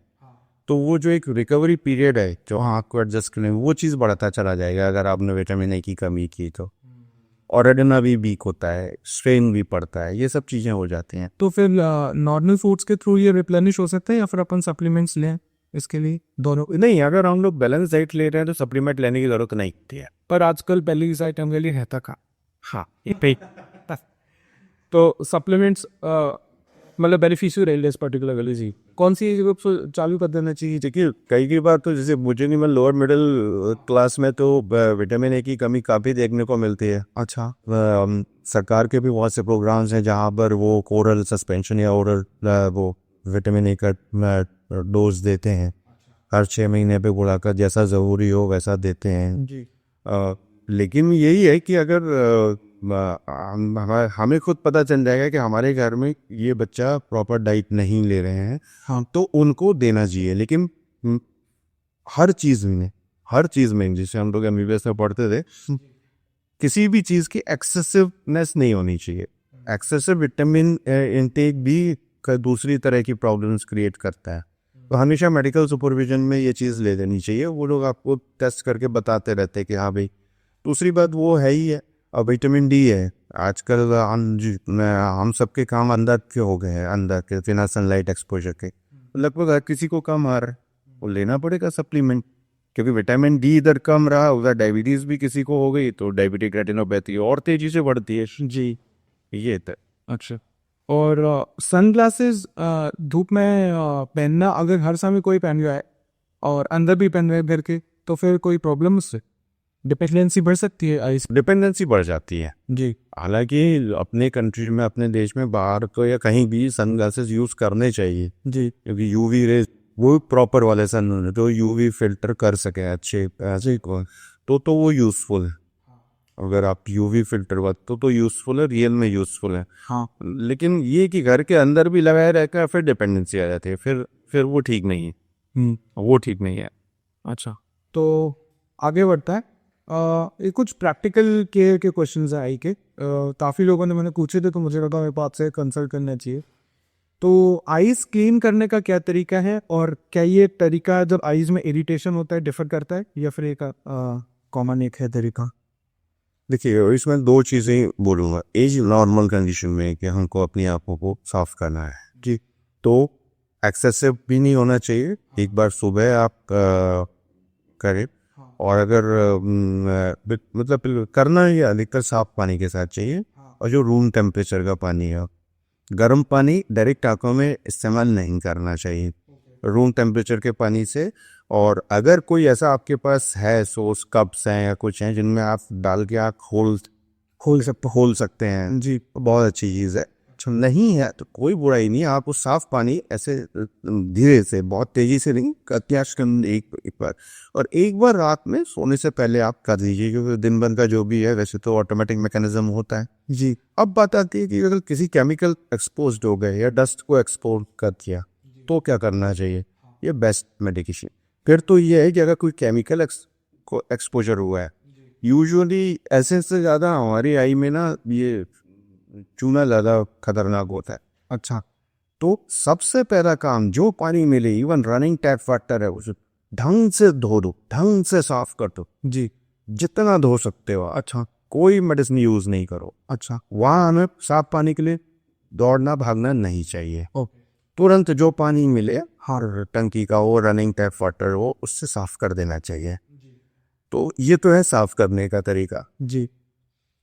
S3: तो वो जो एक रिकवरी पीरियड है जो आँख को एडजस्ट करने में, वो चीज़ बढ़ता चला जाएगा अगर आपने विटामिन ए की कमी की तो। और रेटिना भी वीक होता है, स्ट्रेन भी पड़ता है, ये सब चीज़ें हो जाती हैं।
S2: तो फिर नॉर्मल फूड्स के थ्रू ये रिप्लेनिश हो सकता है या फिर अपन सप्लीमेंट्स लें इसके लिए, दोनों?
S3: नहीं, अगर हम लोग बैलेंस डाइट ले रहे हैं तो सप्लीमेंट लेने की ज़रूरत नहीं होती है।
S2: पर आजकल पहले इस आइटम के लिए रहता का,
S3: हाँ,
S2: तो सप्लीमेंट्स मतलब बेनिफिशियल रहे इस पर्टिकुलर जी, कौन सी ग्रुप चालू कर देना चाहिए?
S3: देखिए कई बार तो जैसे मुझे नहीं, मैं लोअर मिडिल क्लास में तो विटामिन ए की कमी काफ़ी देखने को मिलती है।
S2: अच्छा,
S3: सरकार के भी बहुत से प्रोग्राम्स हैं जहाँ पर वो ओरल सस्पेंशन या ओरल वो विटामिन ए का डोज देते हैं, हर 6 महीने पे बुलाकर जैसा ज़रूरी हो वैसा देते हैं।
S2: जी,
S3: लेकिन यही है कि अगर हमें खुद पता चल जाएगा कि हमारे घर में ये बच्चा प्रॉपर डाइट नहीं ले रहे हैं,
S2: हाँ,
S3: तो उनको देना चाहिए। लेकिन हर चीज़ में जिसे हम लोग एमबीबीएस में पढ़ते थे, किसी भी चीज़ की एक्सेसिवनेस नहीं होनी चाहिए। एक्सेसिव विटामिन इनटेक भी दूसरी तरह की प्रॉब्लम्स क्रिएट करता है। तो हमेशा मेडिकल सुपरविजन में ये चीज़ ले लेनी चाहिए। वो लोग आपको टेस्ट करके बताते रहते हैं कि हाँ भाई। दूसरी बात वो है ही है, और विटामिन डी है। आजकल हम सबके काम अंदर के हो गए हैं, अंदर के बिना सनलाइट एक्सपोजर के लगभग हर किसी को कम आ रहा है, वो लेना पड़ेगा सप्लीमेंट। क्योंकि विटामिन डी इधर कम रहा, उधर डायबिटीज़ भी किसी को हो गई तो डायबिटिक रेटिनोपैथी और तेज़ी से बढ़ती है।
S2: जी,
S3: ये तो
S2: अच्छा। और सनग्लासेस धूप में पहनना, अगर हर समय कोई पहन रहा है और अंदर भी पहन रहे हैं घर के, तो फिर कोई प्रॉब्लम उससे डिपेंडेंसी बढ़ सकती है आइस?
S3: डिपेंडेंसी बढ़ जाती है।
S2: जी,
S3: हालांकि अपने कंट्री में, अपने देश में बाहर तो या कहीं भी सनग्लासेस यूज़ करने चाहिए,
S2: जी,
S3: क्योंकि यूवी रेज वो प्रॉपर वाले सन जो यूवी फिल्टर कर सके अच्छे ऐसे को, तो वो यूज़फुल है। अगर आप यूवी फिल्टर बात तो यूज़फुल है, रियल में यूज़फुल है।
S2: हाँ,
S3: लेकिन ये कि घर के अंदर भी लगाए रहकर फिर डिपेंडेंसी आ जाती है, फिर वो ठीक नहीं है, वो ठीक नहीं है।
S2: अच्छा। तो आगे बढ़ता है। ये कुछ प्रैक्टिकल केयर के क्वेश्चंस हैं आई के, काफ़ी लोगों ने मैंने पूछे थे तो मुझे लगा मेरे पास से कंसल्ट करना चाहिए। तो आईज क्लीन करने का क्या तरीका है, और क्या ये तरीका जब आईज में इरिटेशन होता है डिफर करता है, या फिर एक कॉमन एक है तरीका?
S3: देखिए इसमें दो चीज़ें बोलूँगा। एज नॉर्मल कंडीशन में कि हमको अपनी आँखों को साफ करना है
S2: जी,
S3: तो एक्सेसिव भी नहीं होना चाहिए। एक बार सुबह आप करें, और अगर मतलब करना ही अधिकतर साफ पानी के साथ चाहिए, और जो रूम टेम्परेचर का पानी है, गर्म पानी डायरेक्ट आँखों में इस्तेमाल नहीं करना चाहिए, रूम टेम्परेचर के पानी से। और अगर कोई ऐसा आपके पास है सोर्स, कप्स हैं या कुछ हैं जिनमें आप डाल के आँख खोल सकते हैं,
S2: जी,
S3: बहुत अच्छी चीज़ है। नहीं है तो कोई बुराई नहीं, आप उस साफ पानी ऐसे धीरे से, बहुत तेजी से नहीं, अत्याश एक बार, और एक बार रात में सोने से पहले आप कर दीजिए, क्योंकि दिन भर का जो भी है वैसे तो ऑटोमेटिक मैकेनिज्म होता है।
S2: जी,
S3: अब बात आती है कि अगर किसी केमिकल एक्सपोज्ड हो गए या डस्ट को एक्सपोज कर दिया तो क्या करना चाहिए। ये बेस्ट मेडिकेशन फिर तो ये है कि अगर कोई केमिकल को एक्सपोजर हुआ है, यूजुअली ऐसे से ज़्यादा हमारी आई में ना ये चूना ज़्यादा खतरनाक होता है।
S2: अच्छा,
S3: तो सबसे पहला काम, जो पानी मिले, इवन रनिंग टैप वाटर है, उसे ढंग से धो दो, ढंग से साफ कर दो
S2: जी।
S3: जितना धो सकते हो।
S2: अच्छा
S3: कोई मेडिसिन यूज नहीं करो।
S2: अच्छा।
S3: वहां हमें साफ पानी के लिए दौड़ना भागना नहीं चाहिए।
S2: ओके।
S3: तुरंत जो पानी मिले, हर टंकी का हो, रनिंग टैप वाटर हो, उससे साफ कर देना चाहिए। तो ये तो है साफ करने का तरीका।
S2: जी।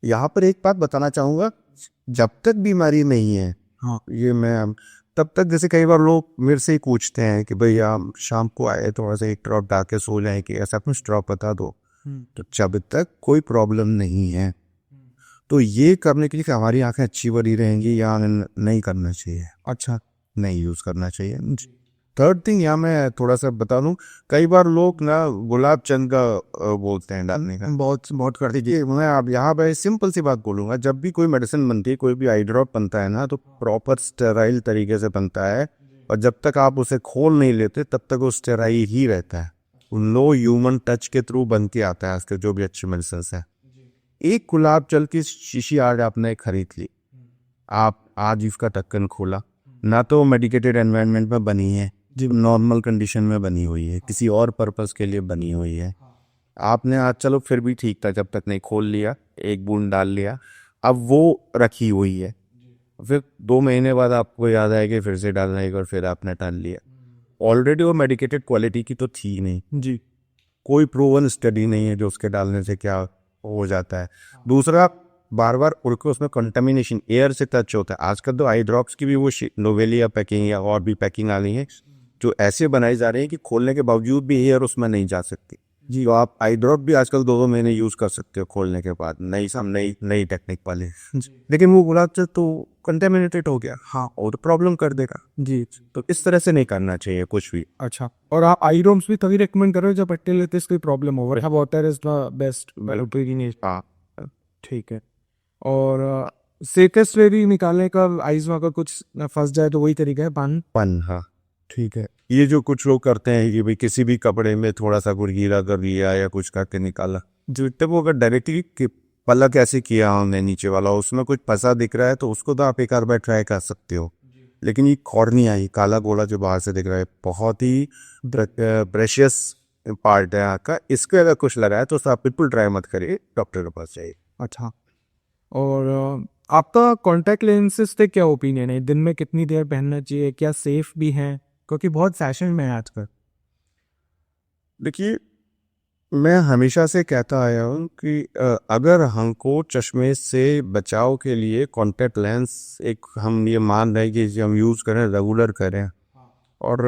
S3: यहाँ पर एक बात बताना चाहूंगा, जब तक बीमारी नहीं है,
S2: हाँ।
S3: ये मैं तब तक, जैसे कई बार लोग मेरे से ही पूछते हैं कि भाई आप शाम को आए थोड़ा सा एक ड्रॉप डाल के सो जाए, कि ऐसा कुछ ड्रॉप बता दो। तो जब तक कोई प्रॉब्लम नहीं है तो ये करने के लिए कि हमारी आंखें अच्छी बनी रहेंगी या नहीं करना चाहिए।
S2: अच्छा।
S3: नहीं यूज करना चाहिए। थर्ड थिंग यहाँ मैं थोड़ा सा बता दूं, कई बार लोग ना गुलाब चंद का बोलते हैं डालने का,
S2: बहुत बहुत कर दीजिए।
S3: मैं अब यहाँ पे सिंपल सी बात बोलूंगा, जब भी कोई मेडिसिन बनती है, कोई भी आई ड्रॉप बनता है ना, तो प्रॉपर स्टेराइल तरीके से बनता है, और जब तक आप उसे खोल नहीं लेते तब तक वो स्टेराइल ही रहता है। नो ह्यूमन टच के थ्रू बन के आता है आजकल जो भी अच्छी मेडिसिन है। एक गुलाब जल की शीशी आज आपने खरीद ली, आप आज इसका ढक्कन खोला, ना तो मेडिकेटेड एनवायरनमेंट में बनी है, जो नॉर्मल कंडीशन में बनी हुई है, किसी और पर्पस के लिए बनी हुई है। आपने आज, चलो फिर भी ठीक था जब तक नहीं खोल लिया, एक बूंद डाल लिया, अब वो रखी हुई है, फिर 2 महीने बाद आपको याद आएगा फिर से डालना है, और फिर आपने डाल लिया। ऑलरेडी वो मेडिकेटेड क्वालिटी की तो थी नहीं
S2: जी।
S3: कोई प्रूवन स्टडी नहीं है जो उसके डालने से क्या हो जाता है। दूसरा, बार बार उड़ के उसमें कंटामिनेशन एयर से टच होता है। आजकल तो आई ड्रॉप्स की भी वो नोवेलिया पैकिंग या और भी पैकिंग आ गई है जो ऐसे बनाई जा रही है कि खोलने के बावजूद भी एयर उसमें नहीं जा सकती। जी, तो आप आई ड्रॉप भी आजकल 2-2 महीने यूज कर सकते हो खोलने के बाद, नई टेक्निक वाले। लेकिन वो गुलाब जल तो कंटेमिनेटेड हो गया, हाँ, और तो प्रॉब्लम कर देगा।
S2: जी।
S3: तो इस तरह से नहीं करना चाहिए कुछ भी।
S2: अच्छा। और आप आई ड्रॉप्स भी तभी रेकमेंड करो जब पट्टे लेते कोई प्रॉब्लम हो, water is the best opinion.
S3: हाँ,
S2: ठीक है। और सेकेस्ट वे भी निकालने का, आइज में अगर कुछ फंस जाए तो वही तरीका है, पान।
S3: हाँ ठीक है। ये जो कुछ लोग करते हैं कि भाई किसी भी कपड़े में थोड़ा सा कुछ गीला कर दिया या कुछ करके निकाला, जो तब वो अगर डायरेक्टली पलक ऐसे किया हमने नीचे वाला, उसमें कुछ फंसा दिख रहा है तो उसको तो आप एक बार ट्राई कर सकते हो। लेकिन ये कॉर्निया, ये काला गोला जो बाहर से दिख रहा है, बहुत ही प्रेशियस पार्ट है आँख का, इसके अगर कुछ लगा है तो आप बिल्कुल ट्राई मत करिए, डॉक्टर के पास जाइए।
S2: अच्छा। और आपका कॉन्टैक्ट लेंसेज से क्या ओपिनियन है, दिन में कितनी देर पहनना चाहिए, क्या सेफ भी हैं, क्योंकि बहुत फैशन में है आजकल।
S3: देखिए, मैं हमेशा से कहता आया हूँ कि अगर हमको चश्मे से बचाव के लिए कॉन्टैक्ट लेंस एक हम ये मान रहे हैं कि हम यूज़ करें, रेगुलर करें और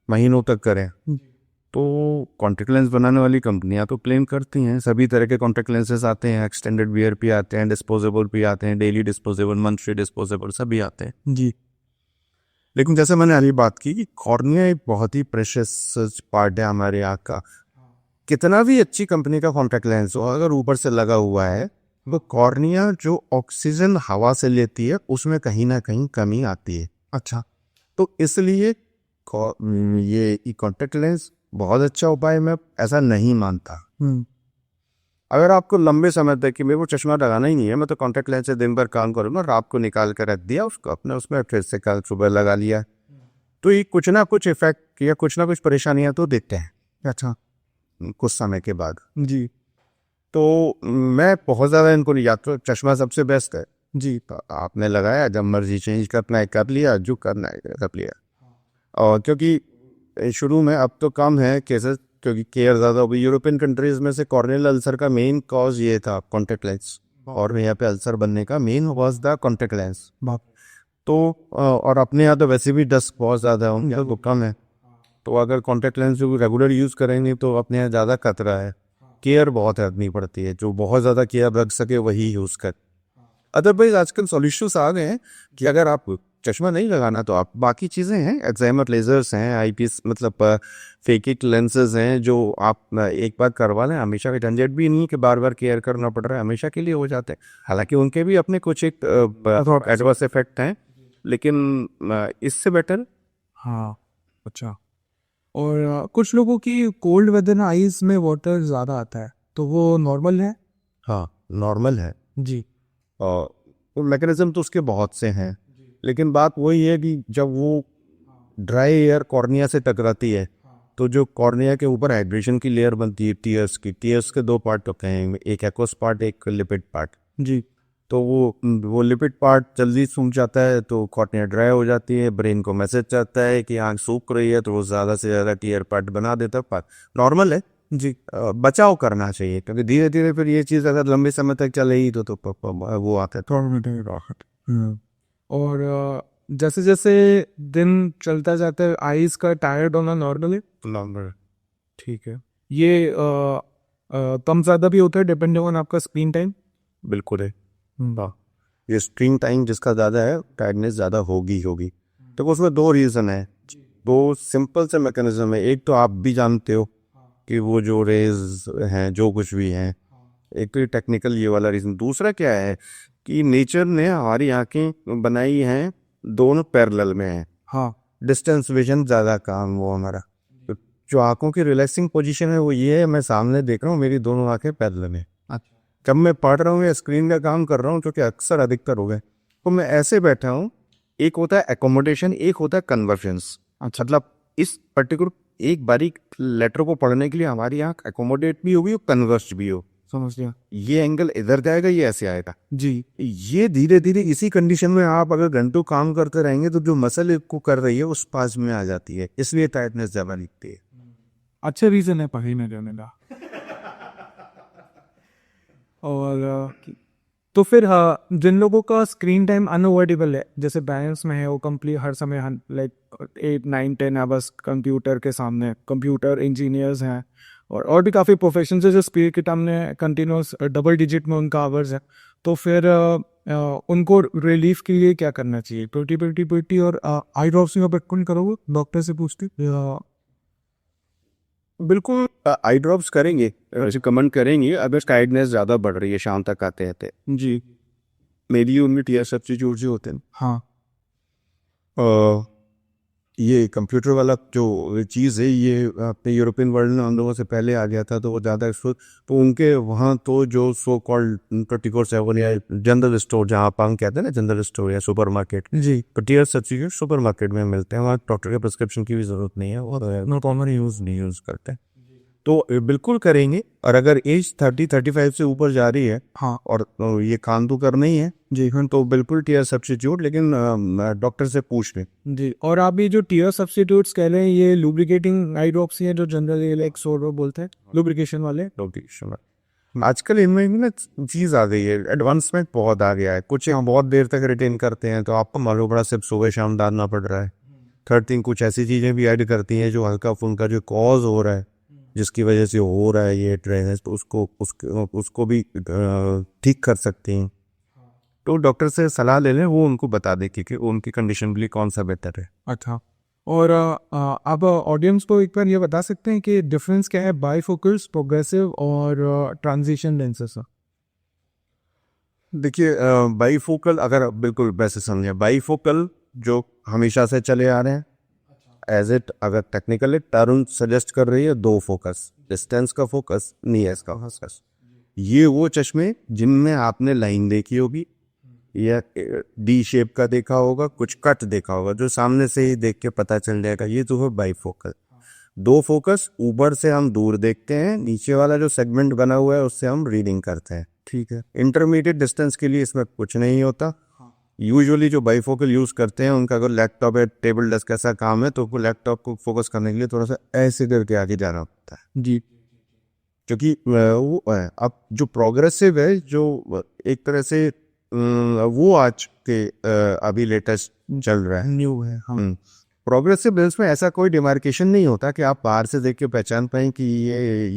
S3: महीनों तक करें, तो कॉन्टैक्ट लेंस बनाने वाली कंपनियां तो क्लेम करती हैं सभी तरह के कॉन्टैक्ट लेंसेज आते हैं, एक्सटेंडेड वियर भी आते हैं, डिस्पोजेबल भी आते हैं, डेली डिस्पोजेबल, मंथली डिस्पोजेबल, सभी आते हैं
S2: जी।
S3: लेकिन जैसे मैंने अभी बात की कि कॉर्निया एक बहुत ही प्रेशियस पार्ट है हमारे आँख का। कितना भी अच्छी कंपनी का कॉन्टैक्ट लेंस हो, अगर ऊपर से लगा हुआ है, तो कॉर्निया जो ऑक्सीजन हवा से लेती है उसमें कहीं ना कहीं कमी आती है।
S2: अच्छा।
S3: तो इसलिए ये कॉन्टैक्ट लेंस बहुत अच्छा उपाय, मैं ऐसा नहीं मानता। अगर आपको लंबे समय तक कि मेरे को चश्मा लगाना ही नहीं है, मैं तो कॉन्टैक्ट लेंस से दिन भर काम करूँगा, रात को निकाल कर रख दिया उसको अपने उसमें, फिर से कल सुबह लगा लिया, तो ये कुछ ना कुछ इफेक्ट या कुछ ना कुछ परेशानियां तो देते हैं।
S2: अच्छा।
S3: कुछ समय के बाद
S2: जी।
S3: तो मैं बहुत ज़्यादा इनको नहीं, या तो चश्मा सबसे बेस्ट है
S2: जी।
S3: तो आपने लगाया, जब मर्जी चेंज करना है कर लिया, जो करना है कर लिया। और क्योंकि शुरू में, अब तो कम है केसेस क्योंकि केयर ज़्यादा हो गई। यूरोपियन कंट्रीज़ में से कॉर्नियल अल्सर का मेन कॉज ये था कॉन्टैक्ट लेंस, और यहाँ पे अल्सर बनने का main was the contact lens. तो और अपने यहाँ तो वैसे भी डस्ट बहुत ज़्यादा है, उनका तो कम है, तो अगर कॉन्टैक्ट लेंस जो रेगुलर यूज़ करेंगे तो अपने यहाँ ज़्यादा खतरा है। केयर बहुत रखनी पड़ती है, जो बहुत ज़्यादा केयर रख सके वही यूज़ कर। अदरवाइज आजकल सॉल्यूशंस आ गए हैं कि अगर आप चश्मा नहीं लगाना तो आप बाकी चीज़ें हैं, एक्साइमर लेजर्स हैं, आईपीएस मतलब फेकिक लेंसेज हैं, जो आप एक बार करवा लें, हमेशा का झंझट भी नहीं कि बार बार केयर करना पड़ रहा है, हमेशा के लिए हो जाते हैं। हालांकि उनके भी अपने कुछ एक एडवर्स इफेक्ट हैं, लेकिन इससे बेटर।
S2: हाँ। अच्छा। और कुछ लोगों की कोल्ड वेदर में आईज में वाटर ज़्यादा आता है, तो वो नॉर्मल है?
S3: हाँ, नॉर्मल है
S2: जी।
S3: और मैकेनिज्म तो उसके बहुत से हैं। लेकिन बात वही है कि जब वो ड्राई एयर कॉर्निया से टकराती है तो जो कॉर्निया के ऊपर हाइड्रेशन की लेयर बनती है टीयर्स के दो पार्ट होते हैं, एक एक्वस पार्ट एक लिपिड पार्ट।
S2: जी।
S3: तो वो लिपिड पार्ट जल्दी सूख जाता है तो कॉर्निया ड्राई हो जाती है, ब्रेन को मैसेज जाता है कि आँख सूख रही है, तो वो ज़्यादा से ज़्यादा टीयर पार्ट बना देता है। पार्ट नॉर्मल है जी, बचाव करना चाहिए क्योंकि धीरे धीरे फिर ये चीज़ अगर लंबे समय तक चलेगी तो वो आता है राहत।
S2: और जैसे जैसे दिन चलता जाता है आईज का टायर्ड होना नॉर्मल है।
S3: नॉर्मल।
S2: ठीक है। ये कम ज़्यादा भी होता है डिपेंडिंग ऑन आपका स्क्रीन टाइम।
S3: बिल्कुल है। हाँ, ये स्क्रीन टाइम जिसका ज़्यादा है टायर्डनेस ज़्यादा होगी। तो उसमें दो रीज़न है, दो सिंपल से मैकेनिज्म है। एक तो आप भी जानते हो कि वो जो रेज हैं जो कुछ भी हैं, एक तो ये टेक्निकल ये वाला रीज़न। दूसरा क्या है कि नेचर ने हमारी आंखें बनाई हैं दोनों पैरेलल में हैं।
S2: हाँ।
S3: डिस्टेंस विजन ज़्यादा काम वो हमारा, तो जो आंखों की रिलैक्सिंग पोजीशन है वो ये है, मैं सामने देख रहा हूँ मेरी दोनों आंखें पैरेलल में। जब मैं पढ़ रहा हूँ या स्क्रीन का काम कर रहा हूँ, जो कि अक्सर अधिकतर हो गए, तो मैं ऐसे बैठा हूँ। एक होता है एकोमोडेशन, एक होता है कन्वर्जेंस। मतलब इस पर्टिकुलर एक बारीक लेटर को पढ़ने के लिए हमारी आंख एकोमोडेट भी होगी और कन्वर्ज भी हो।
S2: समझ गया।
S3: ये एंगल इधर जाएगा, ये ऐसे आएगा
S2: जी।
S3: ये धीरे धीरे इसी कंडीशन में आप अगर घंटों काम करते रहेंगे तो जो मसल को कर रही है उस पास में आ जाती है, इसलिए टाइटनेस ज्यादा दिखती है।
S2: अच्छा रीज़न है पढ़ाई में जाने का। और तो फिर हाँ, जिन लोगों का स्क्रीन टाइम अनअवॉइडेबल है, जैसे बैंक्स में है, वो कंप्लीट हर समय लाइक 8 9 10 आवर्स कंप्यूटर के सामने, कंप्यूटर इंजीनियर्स हैं और भी काफ़ी प्रोफेशन है जो स्क्रीन के सामने कंटिन्यूस डबल डिजिट में उनका आवर्स है। तो फिर उनको रिलीफ के लिए क्या करना चाहिए? प्रोटी और आई ड्रॉप्स में कौन करोगे? डॉक्टर से पूछते
S3: बिल्कुल आई ड्रॉप्स करेंगे, रिकमेंड करेंगे अगर टाइटनेस ज़्यादा बढ़ रही है, शाम तक आते आते।
S2: जी।
S3: मेरी उनमें टीयर सब्स्टिट्यूट जो होते हैं,
S2: हाँ।
S3: ये कंप्यूटर वाला जो चीज़ है ये अपने यूरोपियन वर्ल्ड में हम लोगों से पहले आ गया था, तो वो ज़्यादा तो उनके वहाँ तो जो सो कॉल्ड 24/7 या जनरल स्टोर, जहाँ आप हम कहते हैं ना जनरल स्टोर या सुपर मार्केट,
S2: जी।
S3: तो टीयर सब्स्टिट्यूट सुपर मार्केट में मिलते हैं। वहाँ डॉक्टर के प्रिस्क्रिप्शन की भी ज़रूरत नहीं है, और नो कॉमन नहीं यूज़ करते हैं। तो बिल्कुल करेंगे। और अगर एज 30-35 से ऊपर जा रही है,
S2: हाँ,
S3: और ये काम तो करना ही है
S2: जी हाँ,
S3: तो बिल्कुल टीयर सब्स्टिट्यूट, लेकिन डॉक्टर से पूछ लें।
S2: जी। और आप ये जो टीयर सब्स्टिट्यूट्स कह रहे हैं, ये लुब्रिकेटिंग आई ड्रॉप्स ही हैं जो जनरली लाइक सोरो बोलते हैं, लुब्रिकेशन वाले।
S3: आजकल इनमें ना चीज़ आ गई है, एडवांसमेंट बहुत आ गया है। कुछ यहाँ बहुत देर तक रिटेन करते हैं, तो आपको मालूम पड़ा सिर्फ सुबह शाम डालना पड़ रहा है। थर्ड थिंग, कुछ ऐसी चीज़ें भी ऐड करती हैं जो हल्का फुल्का जो कॉज हो रहा है, जिसकी वजह से हो रहा है ये ड्राइनेस, तो उसको भी ठीक कर सकती हैं। तो डॉक्टर से सलाह ले लें, वो उनको बता दें कि उनकी कंडीशन के लिए कौन सा बेहतर है।
S2: अच्छा। और आप ऑडियंस को एक बार ये बता सकते हैं कि डिफरेंस क्या है बाईफोकल्स, प्रोग्रेसिव और ट्रांजिशन लेंसेज का?
S3: देखिए, बाईफोकल अगर बिल्कुल वैसे समझें, बाईफोकल जो हमेशा से चले आ रहे हैं, एज इट अगर टेक्निकली टर्म सजेस्ट कर रही है, दो फोकस, डिस्टेंस का फोकस, नियर्स का फोकस। ये वो चश्मे जिनमें आपने लाइन देखी होगी या डी शेप का देखा होगा, कुछ कट देखा होगा, जो सामने से ही देख के पता चल जाएगा, ये तो है बाईफोकल। दो फोकस, ऊपर से हम दूर देखते हैं, नीचे वाला जो सेगमेंट बना हुआ है उससे हम रीडिंग करते हैं।
S2: ठीक है।
S3: इंटरमीडिएट डिस्टेंस के लिए इसमें कुछ नहीं होता। यूजुअली जो बाईफोकल यूज़ करते हैं उनका अगर लैपटॉप या टेबल डेस्क ऐसा काम है, तो वो लैपटॉप को फोकस करने के लिए थोड़ा सा ऐसे करके आगे जाना होता है
S2: जी।
S3: क्योंकि वो अब जो प्रोग्रेसिव है, जो एक तरह से वो आज के अभी लेटेस्ट चल रहा है,
S2: न्यू है। हाँ।
S3: प्रोग्रेसिव लेंस में ऐसा कोई डिमार्केशन नहीं होता कि आप बाहर से देख के पहचान पाएं कि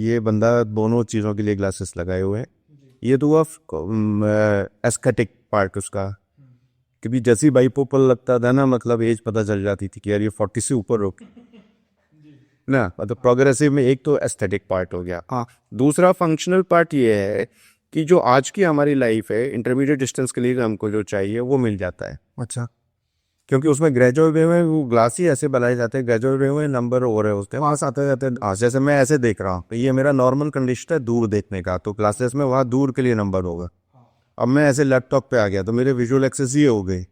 S3: ये बंदा दोनों चीज़ों के लिए ग्लासेस लगाए हुए हैं। ये तो एस्थेटिक पार्ट उसका, क्योंकि जैसी बाईफोकल लगता था ना, मतलब एज पता चल जाती थी कि यार ये 40 से ऊपर हो ना। मतलब प्रोग्रेसिव में एक तो एस्थेटिक पार्ट हो गया, हाँ। दूसरा फंक्शनल पार्ट ये है कि जो आज की हमारी लाइफ है, इंटरमीडिएट डिस्टेंस के लिए हमको जो चाहिए वो मिल जाता है।
S2: अच्छा।
S3: क्योंकि उसमें ग्रेजुएट वे में वो ग्लास ही ऐसे बनाए जाते हैं, ग्रेजुएट वे में नंबर हो रहे होते हैं, वहाँ से आते जाते हैं। जैसे मैं ऐसे देख रहा हूँ, तो ये मेरा नॉर्मल कंडीशन है दूर देखने का, तो ग्लासेस में वहाँ दूर के लिए नंबर होगा। अब मैं ऐसे लैपटॉप पे आ गया तो मेरे विजुअल एक्सेस ये हो गई,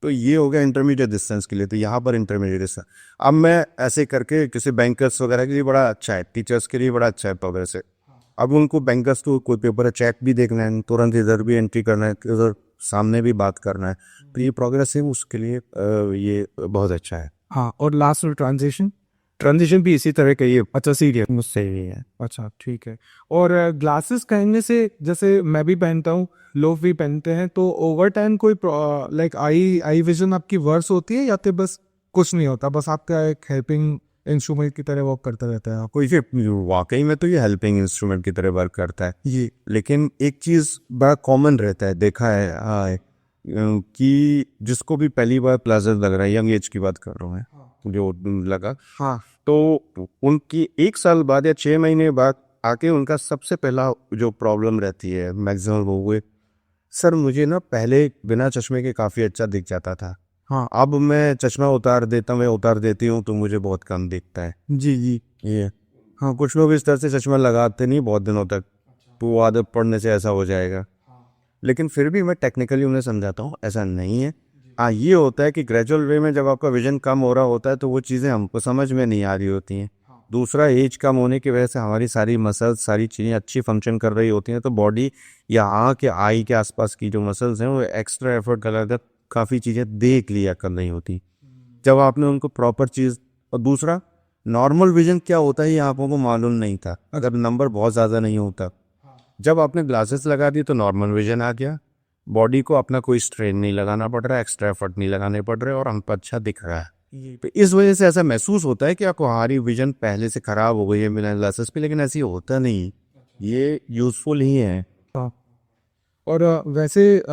S3: तो ये हो गया इंटरमीडिएट डिस्टेंस के लिए। तो यहाँ पर इंटरमीडिएट डिस्टेंस अब मैं ऐसे करके किसी बैंकर्स वगैरह के लिए बड़ा अच्छा है, टीचर्स के लिए बड़ा अच्छा है प्रोग्रेस है। अब उनको बैंकर्स को कोई पेपर चेक भी देखना है, तुरंत इधर भी एंट्री करना है, उधर सामने भी बात करना है, तो ये प्रोग्रेस है उसके लिए ये बहुत अच्छा है।
S2: हाँ, और लास्ट में ट्रांजिशन
S3: ट्रांजिशन भी इसी तरह का ही है।
S2: अच्छा सीरियस
S3: मुझसे ही है।
S2: अच्छा ठीक है। और ग्लासेस पहनने से, जैसे मैं भी पहनता हूँ, लोग भी पहनते हैं, तो ओवर टाइम कोई लाइक आई विजन आपकी वर्स होती है, या तो बस कुछ नहीं होता, बस आपका एक हेल्पिंग इंस्ट्रूमेंट की तरह वर्क करता रहता है आपको?
S3: कोई ये वाकई में तो ये हेल्पिंग इंस्ट्रूमेंट की तरह वर्क करता है
S2: ये
S3: लेकिन एक चीज़ बड़ा कॉमन रहता है, देखा है कि जिसको भी पहली बार प्लेजर लग रहा है, यंग एज की बात कर रहा हूँ मैं, जो लगा,
S2: हाँ
S3: तो उनकी 1 साल बाद या 6 महीने बाद आके उनका सबसे पहला जो प्रॉब्लम रहती है मैक्सिमम वो हुए, सर मुझे ना पहले बिना चश्मे के काफ़ी अच्छा दिख जाता था,
S2: हाँ
S3: अब मैं चश्मा उतार देती हूँ तो मुझे बहुत कम दिखता है।
S2: जी जी
S3: ये हाँ, कुछ लोग इस तरह से चश्मा लगाते नहीं बहुत दिनों तक, तो वो आदत पड़ने से ऐसा हो जाएगा। लेकिन फिर भी मैं टेक्निकली उन्हें समझाता हूँ ऐसा नहीं है। हाँ, ये होता है कि ग्रेजुअल वे में जब आपका विजन कम हो रहा होता है तो वो चीज़ें हमको समझ में नहीं आ रही होती हैं। दूसरा, एज कम होने की वजह से हमारी सारी मसल्स, सारी चीज़ें अच्छी फंक्शन कर रही होती हैं, तो बॉडी या आँख या आई के आसपास की जो मसल्स हैं वो एक्स्ट्रा एफर्ट कर काफ़ी चीज़ें देख लिया कर रही होती जब आपने उनको प्रॉपर चीज़। और दूसरा, नॉर्मल विजन क्या होता है ये आंखों को मालूम नहीं था, अगर नंबर बहुत ज़्यादा नहीं होता। जब आपने ग्लासेस लगा दी तो नॉर्मल विजन आ गया, बॉडी को अपना कोई स्ट्रेन नहीं लगाना पड़ रहा है, एक्स्ट्रा एफर्ट नहीं लगाने पड़ रहे और हमको अच्छा दिख रहा है। तो इस वजह से ऐसा महसूस होता है कि आपको हमारी विजन पहले से ख़राब हो गई है बिना ग्लासेस पे, लेकिन ऐसी होता नहीं, ये यूज़फुल ही है।
S2: और वैसे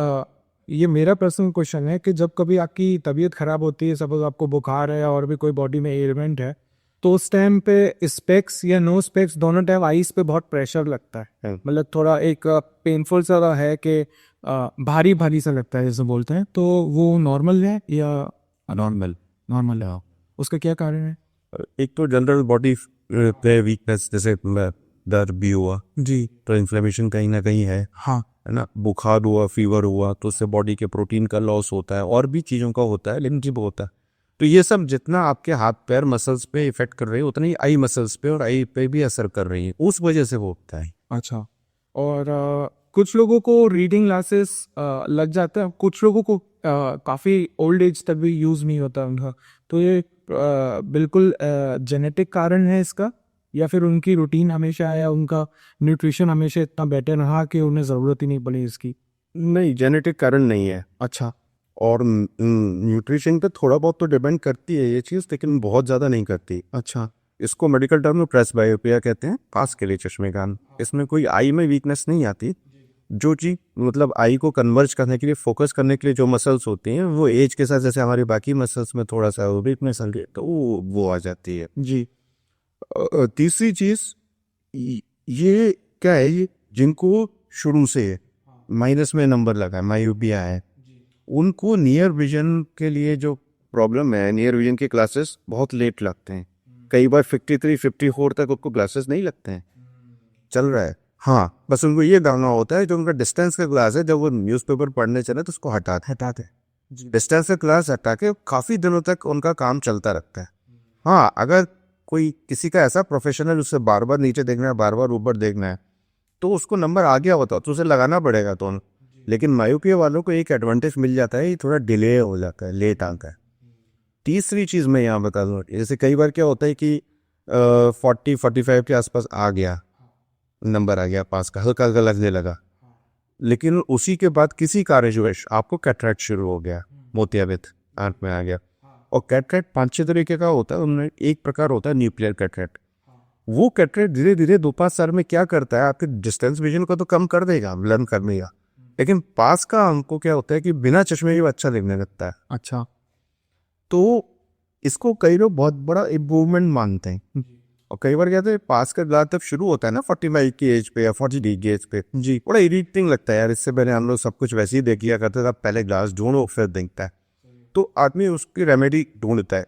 S2: ये मेरा पर्सनल क्वेश्चन है कि जब कभी आपकी तबीयत खराब होती है, सपोज आपको बुखार है और भी कोई बॉडी में एलिमेंट है, तो उस टाइम पे स्पेक्स या नो स्पेक्स दोनों टाइम आईज पे बहुत प्रेशर लगता है, मतलब थोड़ा एक पेनफुल सा है कि भारी भारी सा लगता है जैसे बोलते हैं, तो वो नॉर्मल है या नॉर्मल है? उसका क्या कारण है?
S3: एक तो जनरल बॉडी पे वीकनेस, जैसे दर्द भी हुआ
S2: जी
S3: तो इन्फ्लेमेशन कहीं ना कहीं है
S2: हाँ
S3: ना, बुखार हुआ, फीवर हुआ तो उससे बॉडी के प्रोटीन का लॉस होता है, और भी चीज़ों का होता है, लेकिन जिब होता है। तो ये सब जितना आपके हाथ पैर मसल्स पे इफेक्ट कर रही है उतना ही आई मसल्स पे और आई पे भी असर कर रही है, उस वजह से वो होता है।
S2: अच्छा। और कुछ लोगों को रीडिंग ग्लासेस लग जाता है, कुछ लोगों को काफ़ी ओल्ड एज तक भी यूज़ नहीं होता उनका, तो ये बिल्कुल जेनेटिक कारण है इसका, या फिर उनकी रूटीन हमेशा है, उनका न्यूट्रिशन हमेशा इतना बेटर रहा कि उन्हें ज़रूरत ही नहीं पड़ी इसकी?
S3: नहीं, जेनेटिक कारण नहीं है।
S2: अच्छा
S3: और न्यूट्रिशन पे थोड़ा बहुत तो डिपेंड करती है ये चीज़, लेकिन बहुत ज़्यादा नहीं करती।
S2: अच्छा
S3: इसको मेडिकल टर्म में प्रेसबायोपिया कहते हैं, पास के लिए चश्मे का। इसमें कोई आई में वीकनेस नहीं आती, जो चीज़ मतलब आई को कन्वर्ज करने के लिए, फोकस करने के लिए जो मसल्स होती हैं वो एज के साथ जैसे हमारी बाकी मसल्स में थोड़ा सा वीकनेस आ गई तो वो आ जाती है।
S2: जी
S3: तीसरी चीज़ ये क्या है, ये जिनको शुरू से माइनस में नंबर लगा है, मायोपिया है, उनको नियर विजन के लिए जो प्रॉब्लम है, नियर विजन के क्लासेस बहुत लेट लगते हैं, कई बार 53-54 तक उनको ग्लासेस नहीं लगते हैं, चल रहा है। हाँ, बस उनको ये डालना होता है जो उनका डिस्टेंस का ग्लास है, जब वो न्यूज़पेपर पढ़ने चले तो उसको हटाते डिस्टेंस का ग्लास हटा के काफ़ी दिनों तक उनका काम चलता रहता है। हाँ, अगर कोई किसी का ऐसा प्रोफेशनल उससे बार बार नीचे देखना है, बार बार ऊपर देखना है, तो उसको नंबर आ गया होता तो उसे लगाना पड़ेगा तो। लेकिन मायोपिया वालों को एक एडवांटेज मिल जाता है, ये थोड़ा डिले हो जाता है, लेट आता है। तीसरी चीज़ मैं यहाँ बता दूँ, जैसे कई बार क्या होता है कि 40-45 के आसपास आ गया, नंबर आ गया पास का, हल्का हल्का लगने लगा, लेकिन उसी के बाद किसी कारणवश आपको कैटरेक्ट शुरू हो गया, मोतियाबिंद आंख में आ गया। और कैटरेक्ट 5-6 तरीके का होता है, उनमें एक प्रकार होता है न्यूक्लियर कैटरेक्ट। वो कैटरेक्ट धीरे धीरे 2-5 साल में क्या करता है, आपके डिस्टेंस विजन को तो कम कर देगा, ब्लर कर देगा, लेकिन पास का हमको क्या होता है कि बिना चश्मे के अच्छा दिखने लगता है।
S2: अच्छा
S3: तो इसको कई लोग बहुत बड़ा इम्प्रूवमेंट मानते हैं। और कई बार कहते हैं पास का ग्लास जब शुरू होता है ना 45 की एज पे या 40 की एज पे,
S2: जी
S3: बड़ा इरिटेटिंग लगता है यार, इससे पहले हम लोग सब कुछ वैसे ही देख लिया करते थे, पहले ग्लास ढूंढो फिर दिखता है, तो आदमी उसकी रेमेडी ढूंढता है।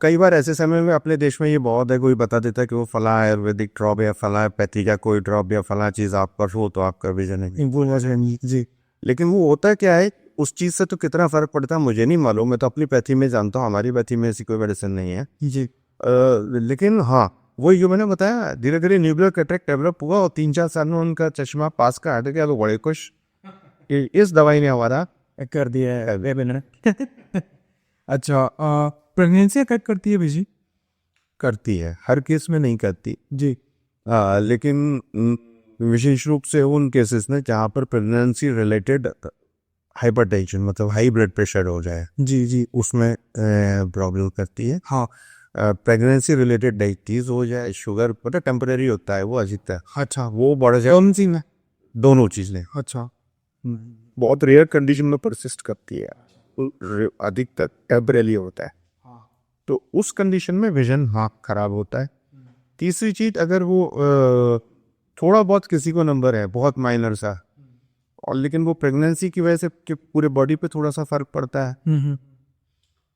S3: कई बार ऐसे समय में अपने देश में ये बहुत है, कोई बता देता है कि वो फला आयुर्वेदिक ड्रॉप या फला पैथी का कोई ड्रॉप या फला चीज़ आप कर हो तो आपका विजन है।
S2: जी
S3: लेकिन वो होता क्या है, उस चीज़ से तो कितना फ़र्क पड़ता है मुझे नहीं मालूम, मैं तो अपनी पैथी में जानता हूँ, हमारी पैथी में ऐसी कोई मेडिसिन नहीं है।
S2: जी
S3: लेकिन हाँ, वही जो मैंने बताया, धीरे धीरे न्यूक्लियर कैटरेक्ट डेवलप हुआ और 3-4 साल में उनका चश्मा पास का हट गया, तो बड़े खुश कि इस दवाई ने हमारा
S2: कर दिया है वे मैंने अच्छा प्रेगनेंसी अफेक्ट करती है बीजी?
S3: करती है, हर केस में नहीं करती।
S2: जी
S3: लेकिन विशेष रूप से उन केसेस में जहाँ पर प्रेगनेंसी रिलेटेड हाइपरटेंशन मतलब हाई ब्लड प्रेशर हो जाए,
S2: जी जी
S3: उसमें प्रॉब्लम करती है।
S2: हाँ
S3: प्रेगनेंसी रिलेटेड डायबिटीज हो जाए, शुगर पता टेम्परेरी होता है, वो अजीता है,
S2: अच्छा
S3: वो बढ़ जाए,
S2: कौन सी में?
S3: दोनों चीज़ें
S2: अच्छा
S3: बहुत रेयर कंडीशन में परसिस्ट करती है, अधिकतर टेम्परेरी होता है। तो उस कंडीशन में विजन हाँ खराब होता है। तीसरी चीज, अगर वो थोड़ा बहुत किसी को नंबर है बहुत माइनर सा, और लेकिन वो प्रेगनेंसी की वजह से कि पूरे बॉडी पे थोड़ा सा फर्क पड़ता है,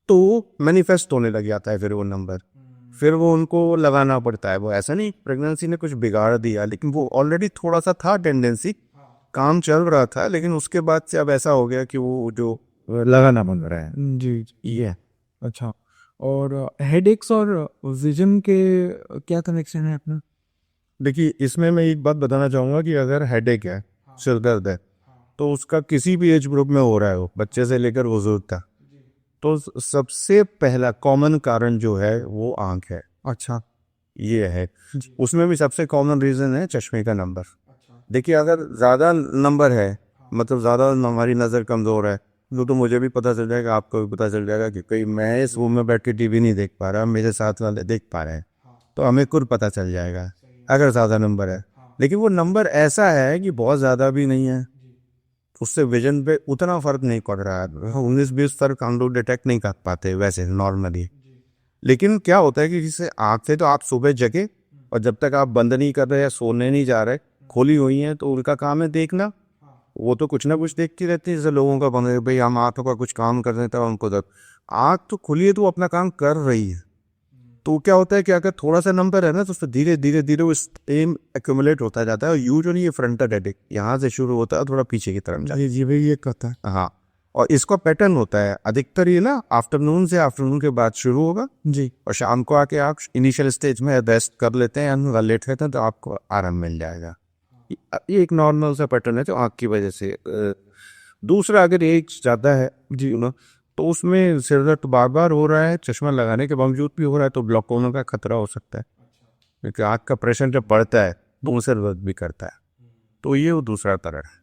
S3: तो मैनिफेस्ट होने लग जाता है फिर वो नंबर, फिर वो उनको लगाना पड़ता है। वो ऐसा नहीं प्रेगनेंसी ने कुछ बिगाड़ दिया, लेकिन वो ऑलरेडी थोड़ा सा था टेंडेंसी, काम चल रहा था, लेकिन उसके बाद से अब ऐसा हो गया कि वो जो लगाना बन रहा है।
S2: जी
S3: ये है।
S2: अच्छा और हेडेक्स और विजन के क्या कनेक्शन है अपना?
S3: देखिए, इसमें मैं एक बात बताना चाहूँगा कि अगर हेडेक है, सिर दर्द है, तो उसका किसी भी एज ग्रुप में हो रहा है, हो बच्चे से लेकर बुजुर्ग तक, तो सबसे पहला कॉमन कारण जो है वो आंख है।
S2: अच्छा
S3: ये है, उसमें भी सबसे कॉमन रीज़न है चश्मे का नंबर। देखिए, अगर ज़्यादा नंबर है, मतलब ज़्यादा हमारी नज़र कमज़ोर है, तो मुझे भी पता चल जाएगा, आपको भी पता चल जाएगा कि कोई मैं इस रूम में बैठ के टीवी नहीं देख पा रहा, मेरे साथ वाले देख पा रहे हैं, तो हमें खुद पता चल जाएगा अगर ज़्यादा नंबर है। लेकिन वो नंबर ऐसा है कि बहुत ज़्यादा भी नहीं है, उससे विजन पे उतना फ़र्क नहीं पड़ रहा है, 19-20 फ़र्क हम लोग डिटेक्ट नहीं कर पाते वैसे नॉर्मली। लेकिन क्या होता है कि जैसे आँख से तो आप सुबह जगे, और जब तक आप बंद नहीं कर रहे या सोने नहीं जा रहे, खोली हुई हैं, तो उनका काम है देखना, वो तो कुछ ना कुछ देखती रहती है। जैसे लोगों का बंद है, भाई हम आँखों का कुछ काम कर रहे हैं, तो उनको जब आँख तो खुली है तो वो अपना काम कर रही है, तो क्या होता है कि अगर थोड़ा सा नंबर है ना, तो उससे धीरे धीरे धीरे वो स्टेम एक्यूमुलेट होता जाता है, और यूजुअली ये फ्रंटल हेडेक यहाँ से शुरू होता है, थोड़ा पीछे की तरफ जाता
S2: जी जी भाई ये कहता है
S3: है। हाँ, और इसका पैटर्न होता है अधिकतर ये ना आफ्टरनून से, आफ्टरनून के बाद शुरू होगा,
S2: जी
S3: और शाम को आके आप इनिशियल स्टेज में रेस्ट कर लेते हैं या लेट रहते हैं, तो आपको आराम मिल जाएगा। ये एक नॉर्मल सा पैटर्न है जो आँख की वजह से। दूसरा, अगर एज ज़्यादा है जी ना, तो उसमें सिर दर्द बार बार हो रहा है, चश्मा लगाने के बावजूद भी हो रहा है, तो ग्लूकोमा का खतरा हो सकता है, क्योंकि आँख का प्रेशर जब बढ़ता है तो सिर दर्द भी करता है। तो ये वो दूसरा तरह है।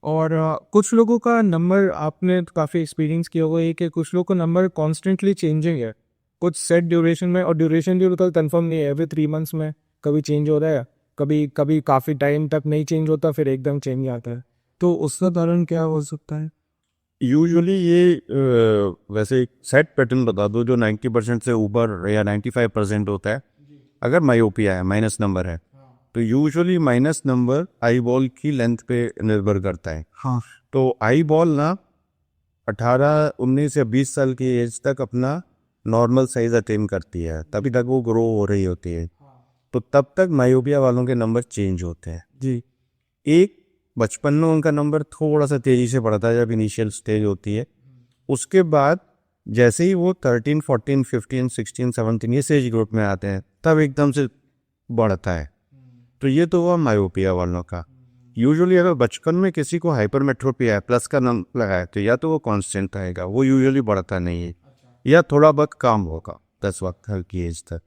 S2: और कुछ लोगों का नंबर आपने तो काफ़ी एक्सपीरियंस किया होगा ये कि कुछ लोगों का नंबर कॉन्स्टेंटली चेंजिंग है कुछ सेट ड्यूरेशन में, और ड्यूरेशन भी उनका कंफर्म नहीं है, एवरी 3 मंथ्स में कभी चेंज हो रहा है, कभी कभी काफ़ी टाइम तक नहीं चेंज होता, फिर एकदम चेंज आता है, तो उसका कारण क्या हो सकता है?
S3: यूजुअली ये वैसे एक सेट पैटर्न बता दो जो 90% से ऊपर या 95% होता है। अगर मायोपिया है, माइनस नंबर है, तो usually minus number eye ball की लेंथ पे निर्भर करता है।
S2: हाँ
S3: तो आई बॉल ना 18, 19 या 20 साल की एज तक अपना नॉर्मल साइज अटेन करती है, तभी तक वो ग्रो हो रही होती है, तो तब तक मायोपिया वालों के नंबर चेंज होते हैं।
S2: जी
S3: एक बचपन में उनका नंबर थोड़ा सा तेजी से बढ़ता है जब इनिशियल स्टेज होती है, उसके बाद जैसे ही वो 13, 14, 15, 16, 17 ये एज ग्रुप में आते हैं, तब एकदम से बढ़ता है। तो ये तो हुआ मायोपिया वालों का। यूजुअली अगर बचपन में किसी को हाइपरमेट्रोपिया है, प्लस का नंबर लगाए, तो या तो वो कांस्टेंट रहेगा, वो यूजुअली बढ़ता नहीं है, या थोड़ा बहुत कम होगा 10 वक्त हल्की एज तक।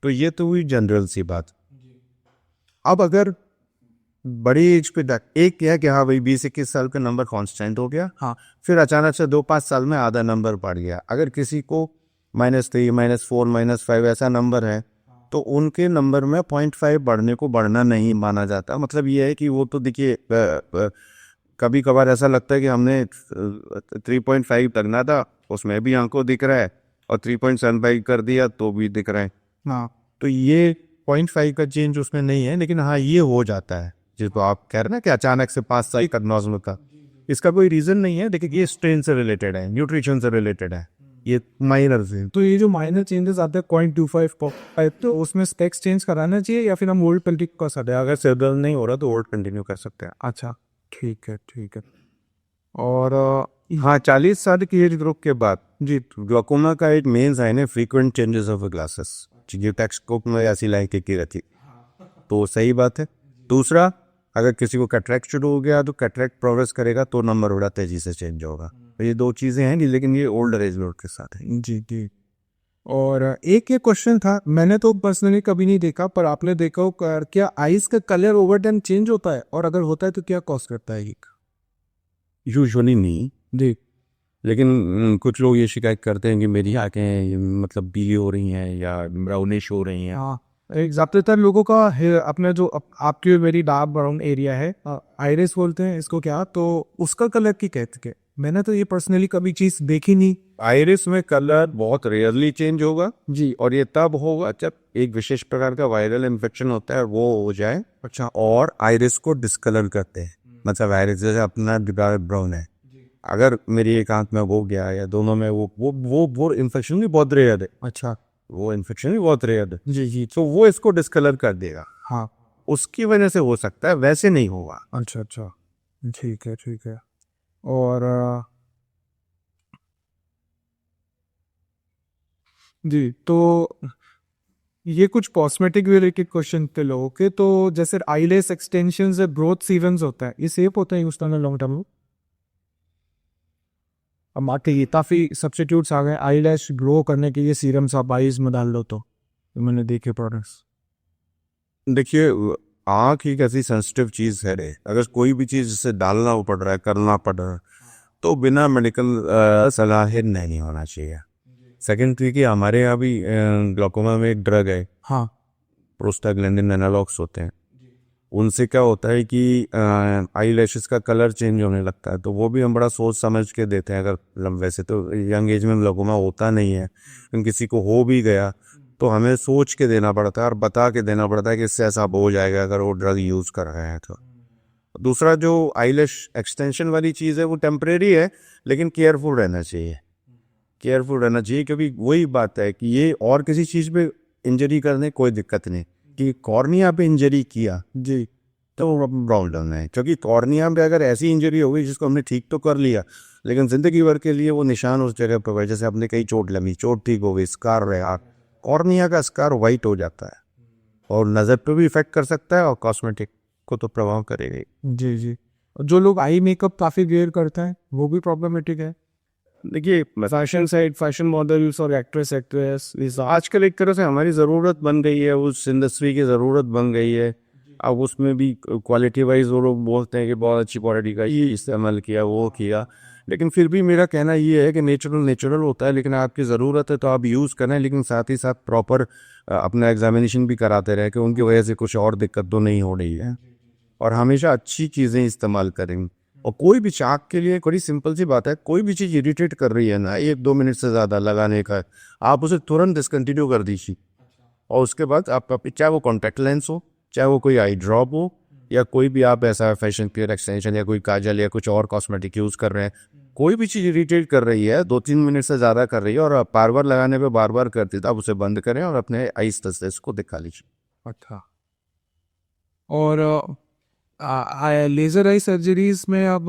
S3: तो ये तो हुई जनरल सी बात। अब अगर बड़ी एज पे एक क्या कि हाँ भाई 20-21 साल का नंबर कांस्टेंट हो गया,
S2: हाँ
S3: फिर अचानक से 2-5 साल में आधा नंबर बढ़ गया। अगर किसी को -3, -4, -5 ऐसा नंबर है, तो उनके नंबर में 0.5 बढ़ने को बढ़ना नहीं माना जाता। मतलब ये है कि वो तो देखिए कभी कभार ऐसा लगता है कि हमने 3.5 लगना था, उसमें भी आंखों दिख रहा है, और 3.75 कर दिया तो भी दिख रहा है।
S2: हाँ
S3: तो ये 0.5 का चेंज उसमें नहीं है, लेकिन हाँ ये हो जाता है जिसको आप कह रहे हैं ना कि अचानक से 5 साल का नॉर्मल का, इसका कोई रीजन नहीं है। देखिए, ये स्ट्रेन से रिलेटेड है, न्यूट्रिशन से रिलेटेड है, ये माइनर से।
S2: तो ये जो माइनर चेंजेस आते हैं 0.25 0.5, तो उसमें स्पेक्स चेंज कराना चाहिए या फिर हम ओल्ड पेल्टिक कर सकते हैं?
S3: अगर सिर दर्द नहीं हो रहा तो ओल्ड कंटिन्यू कर सकते हैं।
S2: अच्छा ठीक है ठीक है। और
S3: हाँ 40 साल की एज ग्रुप के बाद जी ग्लूकोमा का एक मेन साइन है फ्रीक्वेंट चेंजेस ऑफ ग्लासेस, जो टेक्स्ट बुक में ऐसी लाइन की रहती, तो सही बात है। दूसरा, अगर किसी को कैटरेक्ट शुरू हो गया तो कैटरेक्ट प्रोग्रेस करेगा तो नंबर बड़ा तेजी से चेंज होगा। तो ये दो चीज़ें हैं, लेकिन ये ओल्डर एज ग्रुप के साथ है।
S2: जी जी। और एक ये क्वेश्चन था, मैंने तो पर्सनली कभी नहीं देखा, पर आपने देखा हो क्या आइस का कलर ओवर टाइम चेंज होता है, और अगर होता है तो क्या कॉज करता है?
S3: यूजुअली नहीं,
S2: जी।
S3: लेकिन कुछ लोग ये शिकायत करते हैं कि मेरी आंखें मतलब पीली हो रही हैं या ब्राउनिश हो रही हैं।
S2: हाँ, एक ज़्यादातर लोगों का अपना जो आपकी वेरी डार्क ब्राउन एरिया है, आइरिस बोलते हैं इसको क्या, तो उसका कलर की कहते हैं। मैंने तो ये पर्सनली कभी चीज़ देखी नहीं।
S3: आइरिस में कलर बहुत रेयरली चेंज होगा
S2: जी।
S3: और ये तब होगा जब एक विशेष प्रकार का वायरल इन्फेक्शन होता है वो हो जाए।
S2: अच्छा।
S3: और आइरिस को डिस्कलर करते हैं, मतलब आइरिस जैसे अपना डार्क ब्राउन है, अगर मेरी एक आंख में वो गया या दोनों में वो इन्फेक्शन भी बहुत रेयर है।
S2: अच्छा।
S3: वो इन्फेक्शन भी बहुत रेयर है,
S2: जी जी।
S3: तो वो इसको डिस्कलर कर देगा,
S2: हाँ।
S3: उसकी वजह से हो सकता है, वैसे नहीं होगा।
S2: अच्छा अच्छा, ठीक है ठीक है। और जी, तो ये कुछ कॉस्मेटिक रिलेटेड क्वेश्चन थे लोगों के, तो जैसे आईलेस एक्सटेंशन है, ब्रोथ सीरम्स होता है, ये सेफ होता है यूज करना लॉन्ग टर्म में? अब मार्केट ये काफ़ी सब्स्टिट्यूट्स आ गए आईलैश ग्रो करने के लिए, सीरम्स आप आईज में डाल लो तो मैंने देखे प्रोडक्ट्स।
S3: देखिए, आँख एक ऐसी सेंसिटिव चीज़ है, अगर कोई भी चीज़ जिसे डालना पड़ रहा है, करना पड़ रहा है, तो बिना मेडिकल सलाह नहीं होना चाहिए। सेकेंड थी कि हमारे यहाँ भी ग्लूकोमा में एक ड्रग है,
S2: हाँ।
S3: प्रोस्टाग्लैंडिन एनालॉग्स होते हैं, उनसे क्या होता है कि आई लैशेस का कलर चेंज होने लगता है, तो वो भी हम बड़ा सोच समझ के देते हैं। अगर वैसे तो यंग एज में ग्लूकोमा होता नहीं है, लेकिन किसी को हो भी गया तो हमें सोच के देना पड़ता है और बता के देना पड़ता है कि इससे ऐसा हो जाएगा अगर वो ड्रग यूज़ कर रहे हैं तो। दूसरा, जो आईलैश एक्सटेंशन वाली चीज़ है वो टेम्परेरी है, लेकिन केयरफुल रहना चाहिए, केयरफुल रहना चाहिए, क्योंकि वही बात है कि ये और किसी चीज़ पे इंजरी करने कोई दिक्कत नहीं, कि कॉर्निया पे इंजरी किया
S2: जी।
S3: तो प्रॉब्लम है, क्योंकि कॉर्निया पे अगर ऐसी इंजरी हो गई जिसको हमने ठीक तो कर लिया, लेकिन ज़िंदगी भर के लिए वो निशान उस जगह पर, जैसे अपने कहीं चोट लगी, चोट ठीक हो गई, स्कार रहा, कॉर्निया का स्कार वाइट हो जाता है और नज़र पे भी इफेक्ट कर सकता है और कॉस्मेटिक को तो प्रभाव करेगा ही।
S2: जी जी। जो लोग आई मेकअप काफ़ी वेयर करते हैं वो भी प्रॉब्लमेटिक है?
S3: देखिए, फैशन साइड, फैशन मॉडल्स और एक्ट्रेस आजकल एक तरह से हमारी ज़रूरत बन गई है, उस इंडस्ट्री की ज़रूरत बन गई है। अब उसमें भी क्वालिटी वाइज वो लोग बोलते हैं कि बहुत अच्छी क्वालिटी का ये इस्तेमाल किया, वो किया, लेकिन फिर भी मेरा कहना ये है कि नेचुरल नेचुरल होता है, लेकिन आपकी ज़रूरत है तो आप यूज़ करें, लेकिन साथ ही साथ प्रॉपर अपना एग्जामिनेशन भी कराते रहे कि उनकी वजह से कुछ और दिक्कत तो नहीं हो रही है, और हमेशा अच्छी चीज़ें इस्तेमाल करें। और कोई भी चाक के लिए बड़ी सिंपल सी बात है, कोई भी चीज़ इरिटेट कर रही है ना, 1-2 मिनट से ज़्यादा लगाने का, आप उसे तुरंत डिसकंटिन्यू कर दीजिए, और उसके बाद आपका चाहे वो कॉन्टैक्ट लेंस हो, चाहे वो कोई आई ड्रॉप हो, या कोई भी आप ऐसा फैशन केयर एक्सटेंशन या कोई काजल या कुछ और कॉस्मेटिक यूज़ कर रहे हैं, कोई भी चीज़ इरिटेट कर रही है, 2-3 मिनट से ज़्यादा कर रही है और आप बार बार लगाने पर बार बार करती है, तो आप उसे बंद करें और अपने आई स्पेशलिस्ट को दिखा लीजिए।
S2: अच्छा। और लेज़र आई सर्जरीज में अब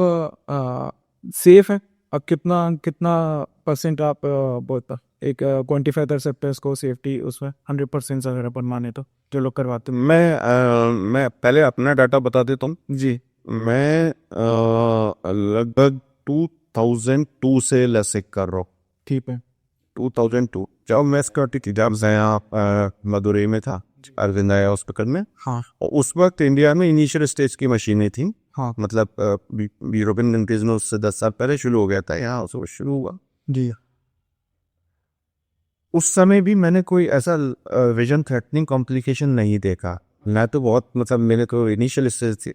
S2: सेफ है? अब कितना कितना परसेंट आप बोलता एक क्वान्टिफाई कर सकते हैं इसको, सेफ्टी उसमें 100% अगर अपन माने तो, जो लोग करवाते हैं?
S3: मैं पहले अपना डाटा बता देता हूँ
S2: जी।
S3: मैं लगभग 2002 से लसिक कर रहा हूँ।
S2: ठीक है।
S3: 2002 जब मैं सिक्योरिटी थी, जब मैं यहाँ मदुरई में था, अरविंद आया हॉस्पिटल में,
S2: हाँ
S3: और उस वक्त इंडिया में इनिशियल स्टेज की मशीनें थी,
S2: हाँ।
S3: मतलब यूरोपियन कंट्रीज में उससे 10 साल पहले शुरू हो गया था, यहाँ से शुरू हुआ।
S2: जी।
S3: उस समय भी मैंने कोई ऐसा विजन थ्रेटनिंग कॉम्प्लिकेशन नहीं देखा, मैं तो बहुत मतलब मेरे तो इनिशियल स्टेज थी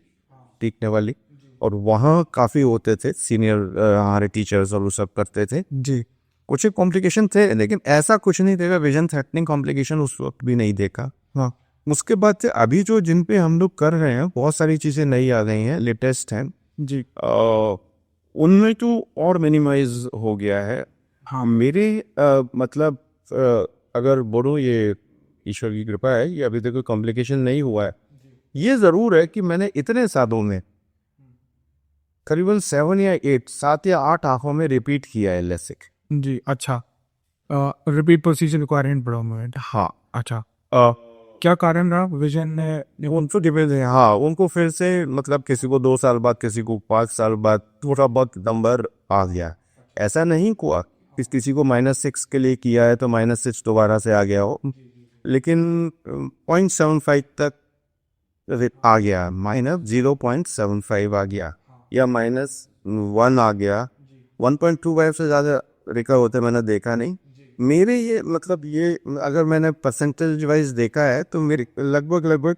S3: टीकने वाली, और वहाँ काफ़ी होते थे, सीनियर हमारे टीचर्स और वो सब करते थे।
S2: जी।
S3: कुछ कॉम्प्लिकेशन थे, लेकिन ऐसा कुछ नहीं देखा, विजन थ्रेटनिंग कॉम्प्लिकेशन उस वक्त भी नहीं देखा।
S2: हाँ।
S3: उसके बाद से अभी जो जिन पे हम लोग कर रहे हैं, बहुत सारी चीज़ें नई आ गई हैं, लेटेस्ट हैं,
S2: जी।
S3: उनमें तो और मिनिमाइज हो गया है। हाँ, मेरे मतलब अगर बोलो, ये ईश्वर की कृपा है, ये अभी तक कोई कॉम्प्लिकेशन नहीं हुआ है। ये ज़रूर है कि मैंने इतने सालों में करीबन 7 या 8 आंखों में रिपीट किया है लेसिक।
S2: जी, अच्छा। रिपीट प्रोसीजर रिक्वायरमेंट बड़ा मूवमेंट।
S3: हाँ।
S2: अच्छा, क्या कारण रहा विजन ने?
S3: उनको डिपेंड है, हाँ, उनको फिर से मतलब किसी को 2 साल बाद, किसी को 5 साल बाद थोड़ा बहुत नंबर आ गया। ऐसा नहीं हुआ किसी को -6 के लिए किया है तो -6 दोबारा से आ गया हो, लेकिन 0.75 तक आ गया, -0.75 आ गया या -1 आ गया। 1.25 से ज़्यादा रिकवर होते मैंने देखा नहीं। मेरे ये मतलब ये अगर मैंने परसेंटेज वाइज देखा है तो मेरे लगभग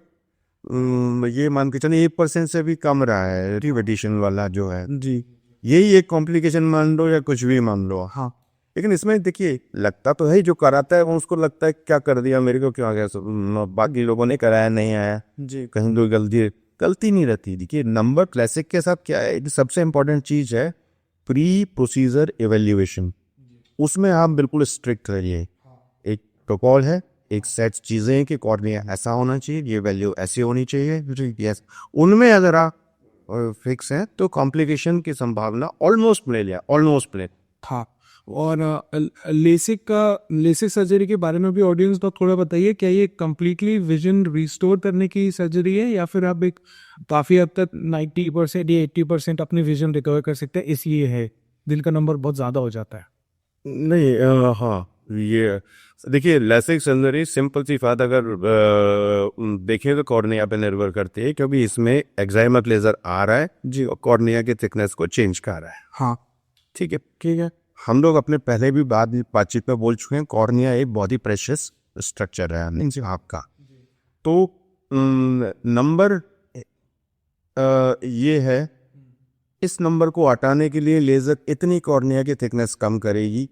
S3: ये मान के चलिए 1% से भी कम रहा है रिवेडिशन वाला जो है।
S2: जी,
S3: यही एक कॉम्प्लिकेशन मान लो या कुछ भी मान लो।
S2: हाँ,
S3: लेकिन इसमें देखिए लगता तो है जो कराता है वो उसको लगता है क्या कर दिया मेरे को, क्यों आ गया, बाकी लोगों ने कराया नहीं आया,
S2: जी,
S3: कहीं तो गलती नहीं रहती। देखिए नंबर क्लासिक के साथ क्या है, सबसे इंपॉर्टेंट चीज है प्री प्रोसीजर एवेल्युएशन। उसमें आप बिल्कुल स्ट्रिक्ट रहिए। एक प्रोटोकॉल है, एक सेट चीजें हैं कि कॉर्निया ऐसा होना चाहिए, ये वैल्यू ऐसी होनी चाहिए, यस, उनमें अगर आप फिक्स हैं तो कॉम्प्लिकेशन की संभावना ऑलमोस्ट मिले।
S2: था। और लेसिक सर्जरी के बारे में भी ऑडियंस को थोड़ा बताइए, क्या ये कम्प्लीटली विजन रिस्टोर करने की सर्जरी है या फिर आप एक काफ़ी हद तक 90% या 80% अपनी विजन रिकवर कर सकते हैं, इसलिए है दिल का नंबर बहुत ज़्यादा हो जाता है?
S3: नहीं, हाँ, ये देखिए लेसिक सर्जरी सिंपल सी बात अगर देखें तो कॉर्निया पे निर्भर करती है, क्योंकि इसमें एक्साइमर लेजर आ रहा है जी और कॉर्निया की थिकनेस को चेंज कर रहा है।
S2: हाँ,
S3: ठीक है।
S2: ठीक है।
S3: हम लोग अपने पहले भी बातचीत में बोल चुके हैं, कॉर्निया एक बहुत ही प्रेशियस स्ट्रक्चर है आपका। तो नंबर ये है, इस नंबर को हटाने के लिए लेजर इतनी कॉर्निया की थिकनेस कम करेगी,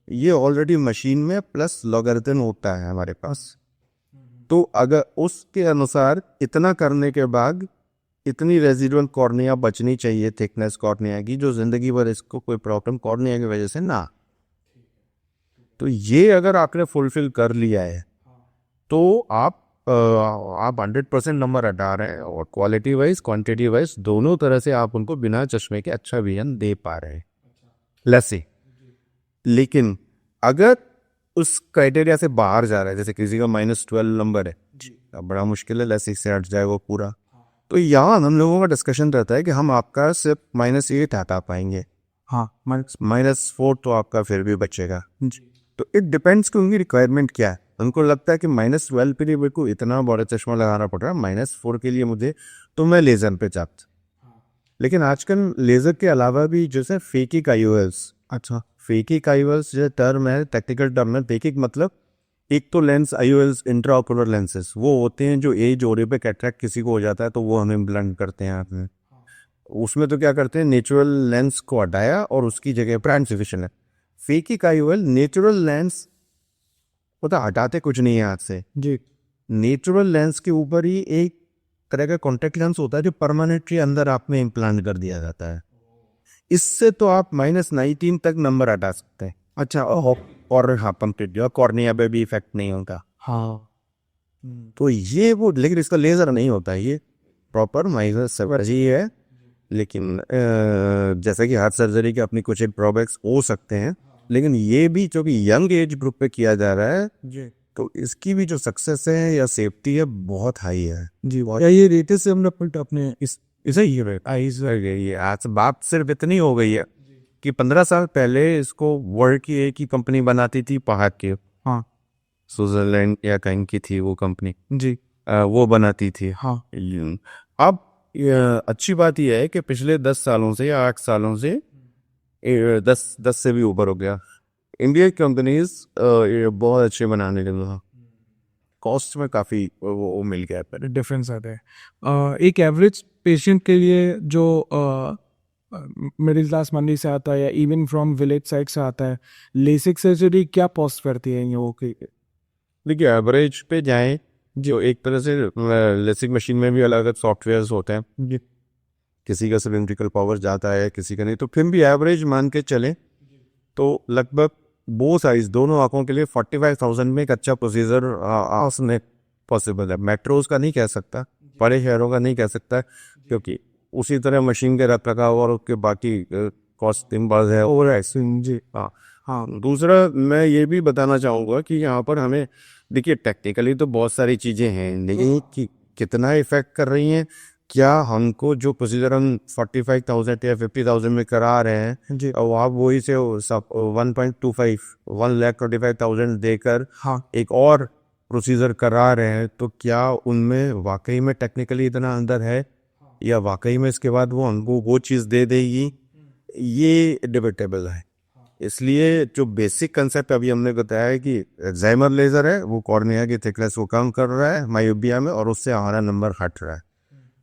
S3: ये ऑलरेडी मशीन में प्लस लॉगरिथम होता है हमारे पास। तो अगर उसके अनुसार इतना करने के बाद इतनी रेजिडुअल कॉर्निया बचनी चाहिए, थिकनेस कॉर्निया की, जो जिंदगी भर इसको कोई प्रॉब्लम कॉर्निया की वजह से ना। तो ये अगर आपने फुलफिल कर लिया है तो आप 100% नंबर हटा रहे हैं और क्वालिटी वाइज क्वांटिटी वाइज दोनों तरह से आप उनको बिना चश्मे के अच्छा विजन दे पा रहे हैं लस्सी। लेकिन अगर उस क्राइटेरिया से बाहर जा रहा है, जैसे किसी का -12 नंबर है, अब बड़ा मुश्किल है लस्सी से हट जाए वो पूरा, तो यहाँ हम लोगों का डिस्कशन रहता है कि हम आपका सिर्फ -8 हटा पाएंगे।
S2: हाँ,
S3: -4 तो आपका फिर भी बचेगा। तो इट डिपेंड्स कि उनकी रिक्वायरमेंट क्या है। उनको लगता है कि -12 के लिए मेरे को इतना बड़ा चश्मा लगाना पड़ रहा है, -4 के लिए मुझे, तो मैं लेजर पे जाता। लेकिन आजकल लेजर के अलावा भी जैसे फेकिक IOLs, अच्छा फेकिक IOLs जो टर्म है, टेक्निकल टर्म है, फेकिक मतलब एक तो लेंस IOLs इंट्राओकुलर लेंसेज वो होते हैं जो एज ओरे पे कैटरैक्ट किसी को हो जाता है तो वो हमें ब्लंड करते हैं हाथ में। उसमें तो क्या करते हैं, नेचुरल लेंस को हटाया और उसकी जगह पर एंटीफिशियल है। फेकिक IOL नेचुरल लेंस होता, हटाते कुछ नहीं है हाथ से
S2: जी,
S3: नेचुरल लेंस के ऊपर ही एक तरह का कॉन्टेक्ट लेंस होता है जो परमानेंटली अंदर आप में इम्प्लांट कर दिया जाता है। इससे तो आप -19 तक नंबर हटा सकते हैं।
S2: अच्छा,
S3: और हाँ कंप्लीट कॉर्निया पे भी इफेक्ट नहीं होता।
S2: हाँ,
S3: तो ये वो, लेकिन इसका लेजर नहीं होता, ये प्रॉपर माइनर सर्जरी है। लेकिन जैसे कि हार्ट सर्जरी के अपनी कुछ ड्रॉबैक्स हो सकते हैं, लेकिन ये भी जो कि यंग एज ग्रुप पे किया जा रहा है
S2: जी,
S3: तो इसकी भी जो सक्सेस है या सेफ्टी है बहुत हाई है
S2: जी। क्या ये रेटेड से हमने अपने
S3: इसे ये आइज गई है। आज बात सिर्फ इतनी हो गई है कि 15 साल पहले इसको वर्ल्ड की एक ही कंपनी बनाती थी, पहाड़ की,
S2: हाँ,
S3: स्विट्जरलैंड या कहीं की थी वो कंपनी,
S2: जी,
S3: वो बनाती थी।
S2: हाँ,
S3: अब अच्छी बात यह है कि पिछले 10 सालों से या 8 सालों से 10 से भी ऊपर हो गया, इंडियन कंपनीज बहुत अच्छे बनाने लगे, कॉस्ट में काफ़ी वो मिल गया है।
S2: डिफरेंस आता है। एक एवरेज पेशेंट के लिए जो मिडिल क्लास मंडी से आता है या इवन फ्रॉम विलेज साइड से आता है, लेसिक सर्जरी क्या कॉस्ट करती है ये वो की?
S3: देखिए एवरेज पे जाएं जो एक तरह से लेसिक मशीन में भी अलग अलग सॉफ्टवेयर्स होते हैं,
S2: जी,
S3: किसी का सिलिंड्रिकल पावर जाता है किसी का नहीं, तो फिर भी एवरेज मान के चलें तो लगभग वो साइज दोनों आंखों के लिए 45,000 में एक अच्छा प्रोसीजर उसमें पॉसिबल है। मेट्रोज का नहीं कह सकता, बड़े शहरों का नहीं कह सकता, क्योंकि उसी तरह मशीन के रख रखाव और उसके बाकी कॉस्टिंग बाज है और ऐसे।
S2: जी
S3: हाँ
S2: हाँ
S3: दूसरा मैं ये भी बताना चाहूँगा कि यहाँ पर हमें देखिए टेक्निकली तो बहुत सारी चीज़ें हैं, लेकिन कि कितना इफेक्ट कर रही हैं, क्या हमको जो प्रोसीजर हम 45,000 या 50,000 में करा रहे हैं
S2: जी
S3: और आप वही से 1.25 1,25,000 देकर
S2: हाँ
S3: एक और प्रोसीजर करा रहे हैं, तो क्या उनमें वाकई में टेक्निकली इतना अंदर है या वाकई में इसके बाद वो हमको वो चीज़ दे देगी, ये डिबेटेबल है। इसलिए जो बेसिक कंसेप्ट अभी हमने बताया है कि एक्साइमर लेजर है, वो कॉर्निया की थिकनेस को कम कर रहा है मायोपिया में और उससे हमारा नंबर हट रहा है।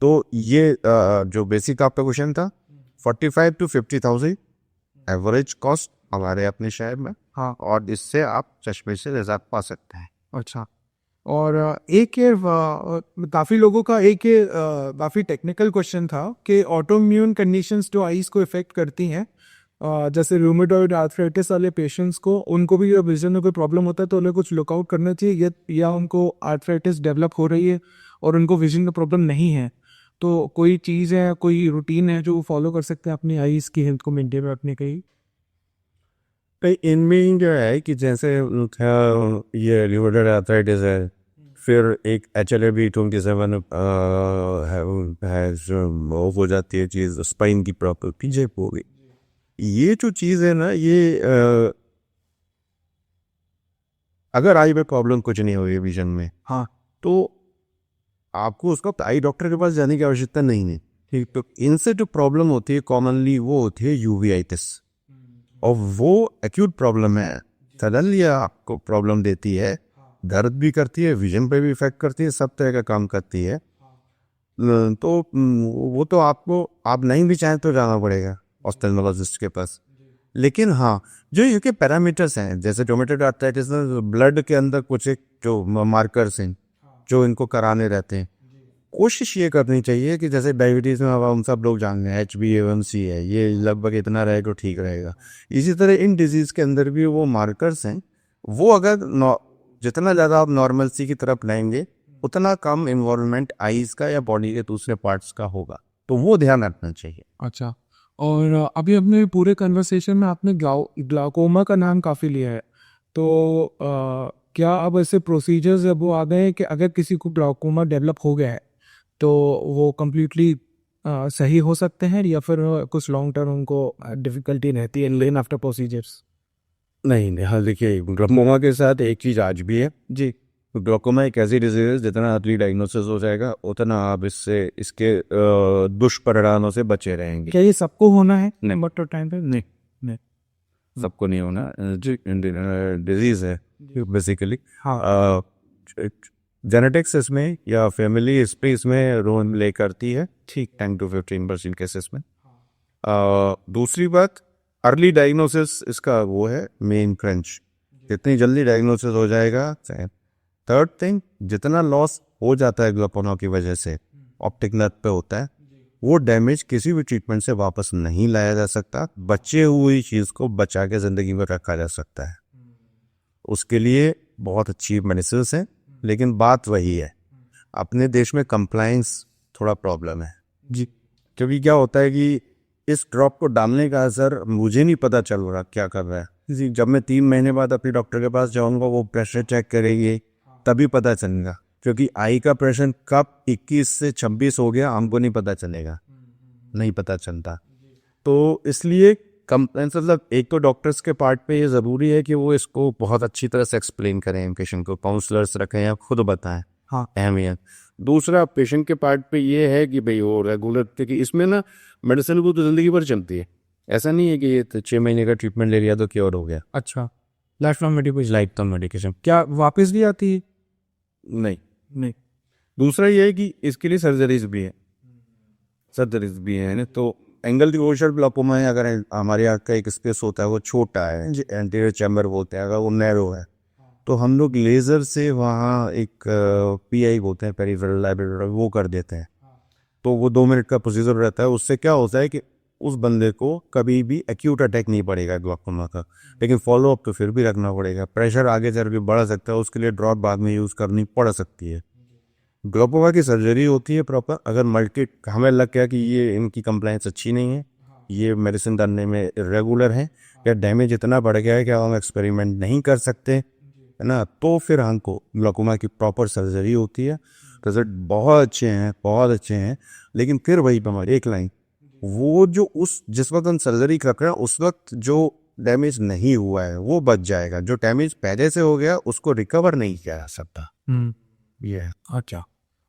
S3: तो ये जो बेसिक आपका क्वेश्चन था 45 to 50,000 एवरेज कॉस्ट हमारे अपने शहर में,
S2: हाँ
S3: और इससे आप चश्मे से रिजल्ट पा सकते हैं।
S2: अच्छा। और एक ये काफ़ी लोगों का एक ये काफ़ी टेक्निकल क्वेश्चन था कि ऑटोइम्यून कंडीशंस जो आईज को इफ़ेक्ट करती हैं, जैसे रूमेटॉइड आर्थराइटिस वाले पेशेंट्स को, उनको भी विजन में कोई प्रॉब्लम होता है तो उन्हें कुछ लुकआउट करना चाहिए, या उनको आर्थराइटिस डेवलप हो रही है और उनको विजन में प्रॉब्लम नहीं है, तो कोई चीज़ है, कोई रूटीन है जो फॉलो कर सकते हैं अपनी आईज की हेल्थ को मेंटेन रखने के लिए?
S3: तो इनमें क्या है कि जैसे ये रिवर्टेड आर्थराइटिस है, फिर एक HLA-B27 है जो हो जाती है चीज़, स्पाइन की प्रॉपर्टी जेप हो गई। ये जो चीज़ है ना, ये अगर आई में प्रॉब्लम कुछ नहीं हुई विजन में,
S2: हाँ
S3: तो आपको उसका आई डॉक्टर के पास जाने की आवश्यकता नहीं है। ठीक, तो इनसे जो प्रॉब्लम होती है कॉमनली वो होती है यूवीआइटिस, और वो एक्यूट प्रॉब्लम है, सडनली आपको प्रॉब्लम देती है, दर्द भी करती है, विजन पे भी इफेक्ट करती है, सब तरह का काम करती है। तो वो तो आपको, आप नहीं भी चाहें तो जाना पड़ेगा ऑफ्थेल्मोलॉजिस्ट के पास। लेकिन हाँ, जो ये के पैरामीटर्स हैं, जैसे रोमेटॉइड आर्थराइटिस में ब्लड के अंदर कुछ एक जो मार्कर्स हैं जो इनको कराने रहते हैं, कोशिश ये करनी चाहिए कि जैसे डायबिटीज़ में हम सब लोग जानते हैं HbA1c है, ये लगभग इतना रहे तो ठीक रहेगा। इसी तरह इन डिजीज़ के अंदर भी वो मार्कर्स हैं, वो अगर जितना ज़्यादा आप नॉर्मलसी की तरफ लाएंगे उतना कम इन्वॉल्वमेंट आईज का या बॉडी के दूसरे पार्ट्स का होगा, तो वो ध्यान रखना चाहिए।
S2: अच्छा। और अभी अपने पूरे कन्वर्सेशन में आपने ग्लाकोमा का नाम काफ़ी लिया है, तो क्या अब ऐसे प्रोसीजर्स अब वो आ गए हैं कि अगर किसी को ग्लाकोमा डेवलप हो गया है तो वो कम्प्लीटली सही हो सकते हैं, या फिर कुछ लॉन्ग टर्म उनको डिफिकल्टी रहती है लेन आफ्टर प्रोसीजर्स?
S3: नहीं, हाँ देखिए, ग्लाकोमा के साथ एक चीज़ आज भी है
S2: जी
S3: ग्लाकोमा एक ऐसी डिजीज है, जितना अर्ली डायग्नोसिस हो जाएगा उतना आप इसके दुष्परिणामों से बचे रहेंगे।
S2: क्या ये सबको होना है?
S3: नहीं।
S2: बट टाइम पे नहीं।
S3: सबको नहीं होना, डिजीज है बेसिकली।
S2: हाँ
S3: जेनेटिक्स इसमें या फैमिली हिस्ट्री इसमें रोल प्ले करती है,
S2: ठीक।
S3: 10 to 15% केसेस में। दूसरी बात, अर्ली डायग्नोसिस इसका वो है मेन क्रंच, जितनी जल्दी डायग्नोसिस हो जाएगा। थर्ड थिंग, जितना लॉस हो जाता है ग्लाकोमा की वजह से ऑप्टिक नर्व पे होता है, वो डैमेज किसी भी ट्रीटमेंट से वापस नहीं लाया जा सकता। बचे हुई चीज़ को बचा के ज़िंदगी में रखा जा सकता है, उसके लिए बहुत अच्छी मेडिसिन हैं, लेकिन बात वही है, अपने देश में कंप्लायंस थोड़ा प्रॉब्लम है
S2: जी
S3: क्योंकि क्या होता है कि इस ड्रॉप को डालने का असर मुझे नहीं पता चल रहा क्या कर रहा है जी। जब मैं 3 महीने बाद अपने डॉक्टर के पास जाऊंगा, वो प्रेशर चेक करेंगे, तभी पता चलेगा, क्योंकि आई का प्रेशर कब 21 से 26 हो गया हमको नहीं पता चलेगा, नहीं पता चलता। तो इसलिए कंप्लेंस, मतलब एक तो डॉक्टर्स के पार्ट पे ये ज़रूरी है कि वो इसको बहुत अच्छी तरह से एक्सप्लेन करें पेशेंट को, काउंसलर्स रखें या खुद बताएं
S2: हाँ
S3: अहमियत। दूसरा पेशेंट के पार्ट पे ये है कि भाई वो रेगुलर, क्योंकि इसमें ना मेडिसिन को तो ज़िंदगी भर चलती है, ऐसा नहीं है कि ये 6 महीने का ट्रीटमेंट ले लिया तो क्योर हो गया।
S2: अच्छा, life long medication
S3: life time medication
S2: क्या वापस भी आती है?
S3: नहीं।
S2: नहीं।
S3: दूसरा ये है कि इसके लिए सर्जरीज भी है, सर्जरीज भी है ना। तो एंगल डिवोशल ग्लाकोमा है, अगर हमारे यहाँ का एक स्पेस होता है वो छोटा है, एंटीरियर चैम्बर बोलते हैं, अगर वो नैरो है तो हम लोग लेज़र से वहाँ एक PI बोलते हैं, पेरिफेरल लाइब्रेरी, वो कर देते हैं। तो वो 2 मिनट का प्रोसीजर रहता है, उससे क्या होता है कि उस बंदे को कभी भी एक्यूट अटैक नहीं पड़ेगा ग्लाकोमा का, लेकिन फॉलोअप तो फिर भी रखना पड़ेगा। प्रेशर आगे चल के बढ़ सकता है, उसके लिए ड्रॉप बाद में यूज़ करनी पड़ सकती है। ग्लोकोमा की सर्जरी होती है प्रॉपर। अगर मल्टी हमें लग गया कि ये इनकी कंप्लाइंस अच्छी नहीं है, ये मेडिसिन करने में इरेगुलर है, या डैमेज इतना बढ़ गया है कि हम एक्सपेरिमेंट नहीं कर सकते, है ना, तो फिर हमको ग्लोकोमा की प्रॉपर सर्जरी होती है। रिजल्ट बहुत अच्छे हैं, बहुत अच्छे हैं। लेकिन फिर वही पर हमारी एक लाइन, वो जो उस जिस वक्त हम सर्जरी कर रहे हैं उस वक्त जो डैमेज नहीं हुआ है वो बच जाएगा। जो डैमेज पहले से हो गया उसको रिकवर नहीं किया जा सकता। ये है।
S2: अच्छा।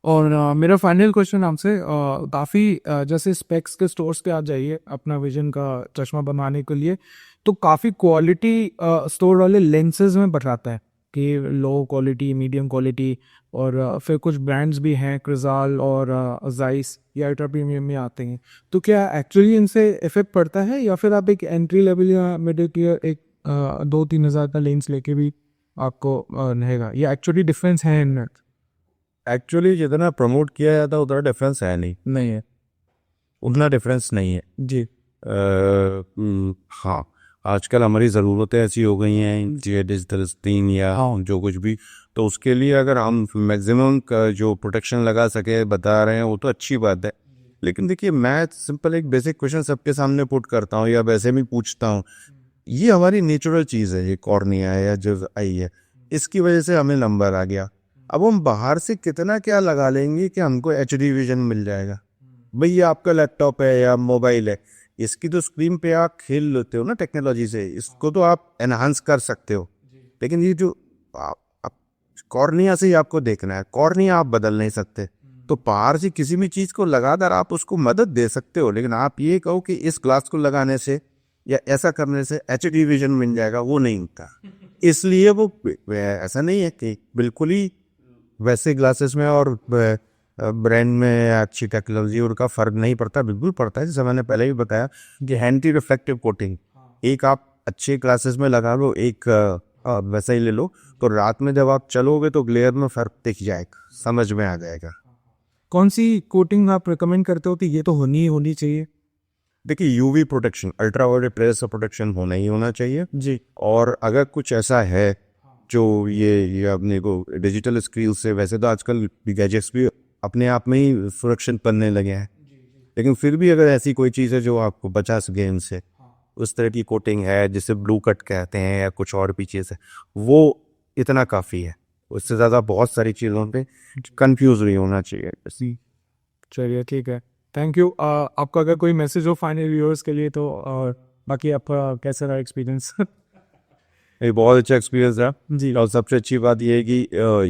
S2: और मेरा फाइनल क्वेश्चन आपसे, काफ़ी जैसे स्पेक्स के स्टोर्स पे आ जाइए अपना विजन का चश्मा बनवाने के लिए, तो काफ़ी क्वालिटी स्टोर वाले लेंसेज में बताता है कि लो क्वालिटी, मीडियम क्वालिटी, और फिर कुछ ब्रांड्स भी हैं, क्रिजाल और जाइस या अल्ट्रा प्रीमियम में आते हैं। तो क्या एक्चुअली इनसे इफेक्ट पड़ता है, या फिर आप एक एंट्री लेवल या मिडिल टियर एक 2-3 हज़ार का लेंस लेके भी आपको रहेगा, या एक्चुअली डिफरेंस है इनमें?
S3: एक्चुअली जितना प्रमोट किया जाता है उतना डिफरेंस है नहीं है, उतना डिफरेंस नहीं है
S2: जी।
S3: हाँ, आजकल हमारी ज़रूरतें ऐसी हो गई हैं, ये डिजिटल स्क्रीन या जो कुछ भी, तो उसके लिए अगर हम मैक्सिमम का जो प्रोटेक्शन लगा सके बता रहे हैं वो तो अच्छी बात है। लेकिन देखिए, मैं सिंपल एक बेसिक क्वेश्चन सबके सामने पुट करता हूँ या वैसे भी पूछता हूँ, ये हमारी नेचुरल चीज़ है, ये कॉर्निया है या जो आई है, इसकी वजह से हमें नंबर आ गया। अब हम बाहर से कितना क्या लगा लेंगे कि हमको HD विजन मिल जाएगा। भाई ये आपका लैपटॉप है या मोबाइल है, इसकी तो स्क्रीन पे आप खेल लेते हो ना टेक्नोलॉजी से, इसको तो आप एनहांस कर सकते हो। लेकिन ये जो आप कॉर्निया से ही आपको देखना है, कॉर्निया आप बदल नहीं सकते। तो बाहर से किसी भी चीज़ को लगाकर आप उसको मदद दे सकते हो, लेकिन आप ये कहो कि इस ग्लास को लगाने से या ऐसा करने से HD विजन मिल जाएगा, वो नहीं होता। इसलिए वो ऐसा नहीं है कि बिल्कुल ही वैसे ग्लासेस में और ब्रांड में अच्छी टेक्नोलॉजी उनका फ़र्क नहीं पड़ता, बिल्कुल पड़ता है। जैसे मैंने पहले भी बताया कि एंटी रिफ्लेक्टिव कोटिंग, एक आप अच्छे ग्लासेस में लगा लो, एक वैसा ही ले लो, तो रात में जब आप चलोगे तो ग्लेयर में फ़र्क दिख जाएगा, समझ में आ जाएगा।
S2: कौन सी कोटिंग आप रिकमेंड करते हो कि ये तो होनी चाहिए?
S3: देखिए, UV प्रोटेक्शन, अल्ट्रावायलेट रेज से प्रोटेक्शन होना ही होना चाहिए
S2: जी।
S3: और अगर कुछ ऐसा है जो ये अपने को डिजिटल स्क्रीन से, वैसे तो आजकल गैजेट्स भी अपने आप में ही सुरक्षित बनने लगे हैं, लेकिन फिर भी अगर ऐसी कोई चीज़ है जो आपको बचा सके इनसे, उस तरह की कोटिंग है जिसे ब्लू कट कहते हैं या कुछ और भी चीज़ है, वो इतना काफ़ी है। उससे ज़्यादा बहुत सारी चीज़ों पे कंफ्यूज नहीं होना चाहिए।
S2: चलिए ठीक है, थैंक यू। आपका अगर कोई मैसेज हो फाइनल व्यूअर्स के लिए तो, और बाकी आपका कैसा रहा एक्सपीरियंस?
S3: ये बहुत अच्छा एक्सपीरियंस रहा
S2: जी।
S3: और सबसे अच्छी बात ये है कि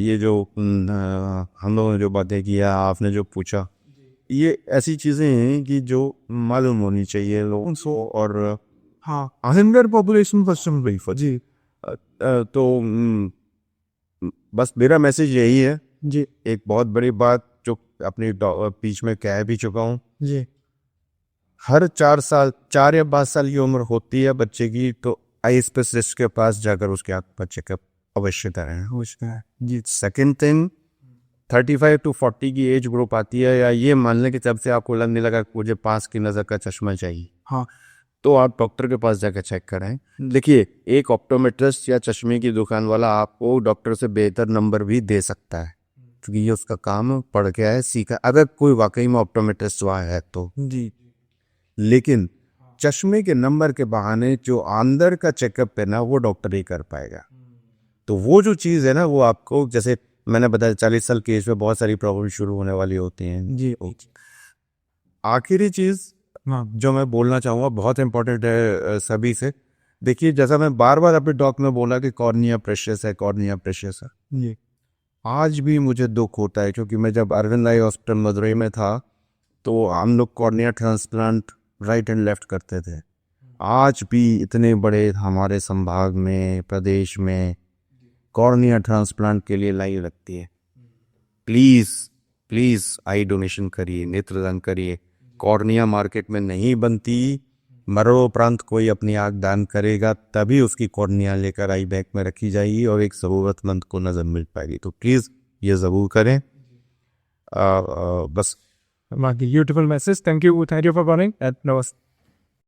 S3: ये जो हम लोगों ने जो बातें की या आपने जो पूछा, ये ऐसी चीज़ें हैं कि जो मालूम होनी चाहिए लोगों को। और
S2: हाँ
S3: हंड्रेड पॉपुलेशन फर्स्ट ब्रेकफास्ट
S2: जी।
S3: तो बस मेरा मैसेज यही है।
S2: जी।
S3: एक बहुत बड़ी बात जो अपनी बीच में कह भी चुका हूँ,
S2: जी।
S3: हर 4 या 5 साल की उम्र होती है बच्चे की, तो आई स्पेशलिस्ट के पास जाकर उसके आँख का चेकअप अवश्य कराएं। जी। सेकंड थिंग, 35 to 40 की एज ग्रुप आती है, या ये मान लें कि जब से आपको लगने लगा कि मुझे 5 की नज़र का चश्मा चाहिए,
S2: हाँ।
S3: तो आप डॉक्टर के पास जाकर चेक कराएं। देखिए, एक ऑप्टोमेट्रिस्ट या चश्मे की दुकान वाला आपको डॉक्टर से बेहतर नंबर भी दे सकता है, क्योंकि ये उसका काम पढ़ के आया, सीखा, अगर कोई वाकई में ऑप्टोमेट्रिस्ट हुआ है तो।
S2: जी।
S3: लेकिन चश्मे के नंबर के बहाने जो अंदर का चेकअप है ना, वो डॉक्टर ही कर पाएगा। तो वो जो चीज़ है ना, वो आपको, जैसे मैंने बताया, 40 साल की एज में बहुत सारी प्रॉब्लम शुरू होने वाली होती हैं।
S2: जी।
S3: आखिरी चीज़
S2: हाँ
S3: जो मैं बोलना चाहूँगा, बहुत इंपॉर्टेंट है सभी से। देखिए, जैसा मैं बार बार अपने टॉक में बोला कि कॉर्निया प्रेशियस है, कॉर्निया प्रेशियस है,
S2: जी।
S3: आज भी मुझे दुख होता है, क्योंकि मैं जब अरविंद आई हॉस्पिटल मदुरई में था तो हम लोग cornea transplant right and left करते थे। आज भी इतने बड़े हमारे संभाग में, प्रदेश में कॉर्निया ट्रांसप्लांट के लिए लाइन लगती है। प्लीज़ प्लीज़ आई डोनेशन करिए, नेत्रदान करिए। कॉर्निया मार्केट में नहीं बनती, मरणोपरांत कोई अपनी आँख दान करेगा तभी उसकी कॉर्निया लेकर आई बैग में रखी जाएगी और एक ज़रूरतमंद को नज़र मिल पाएगी। तो प्लीज़ ये ज़रूर करें। बस
S2: बाकी beautiful message, thank you for coming and नमस्ते।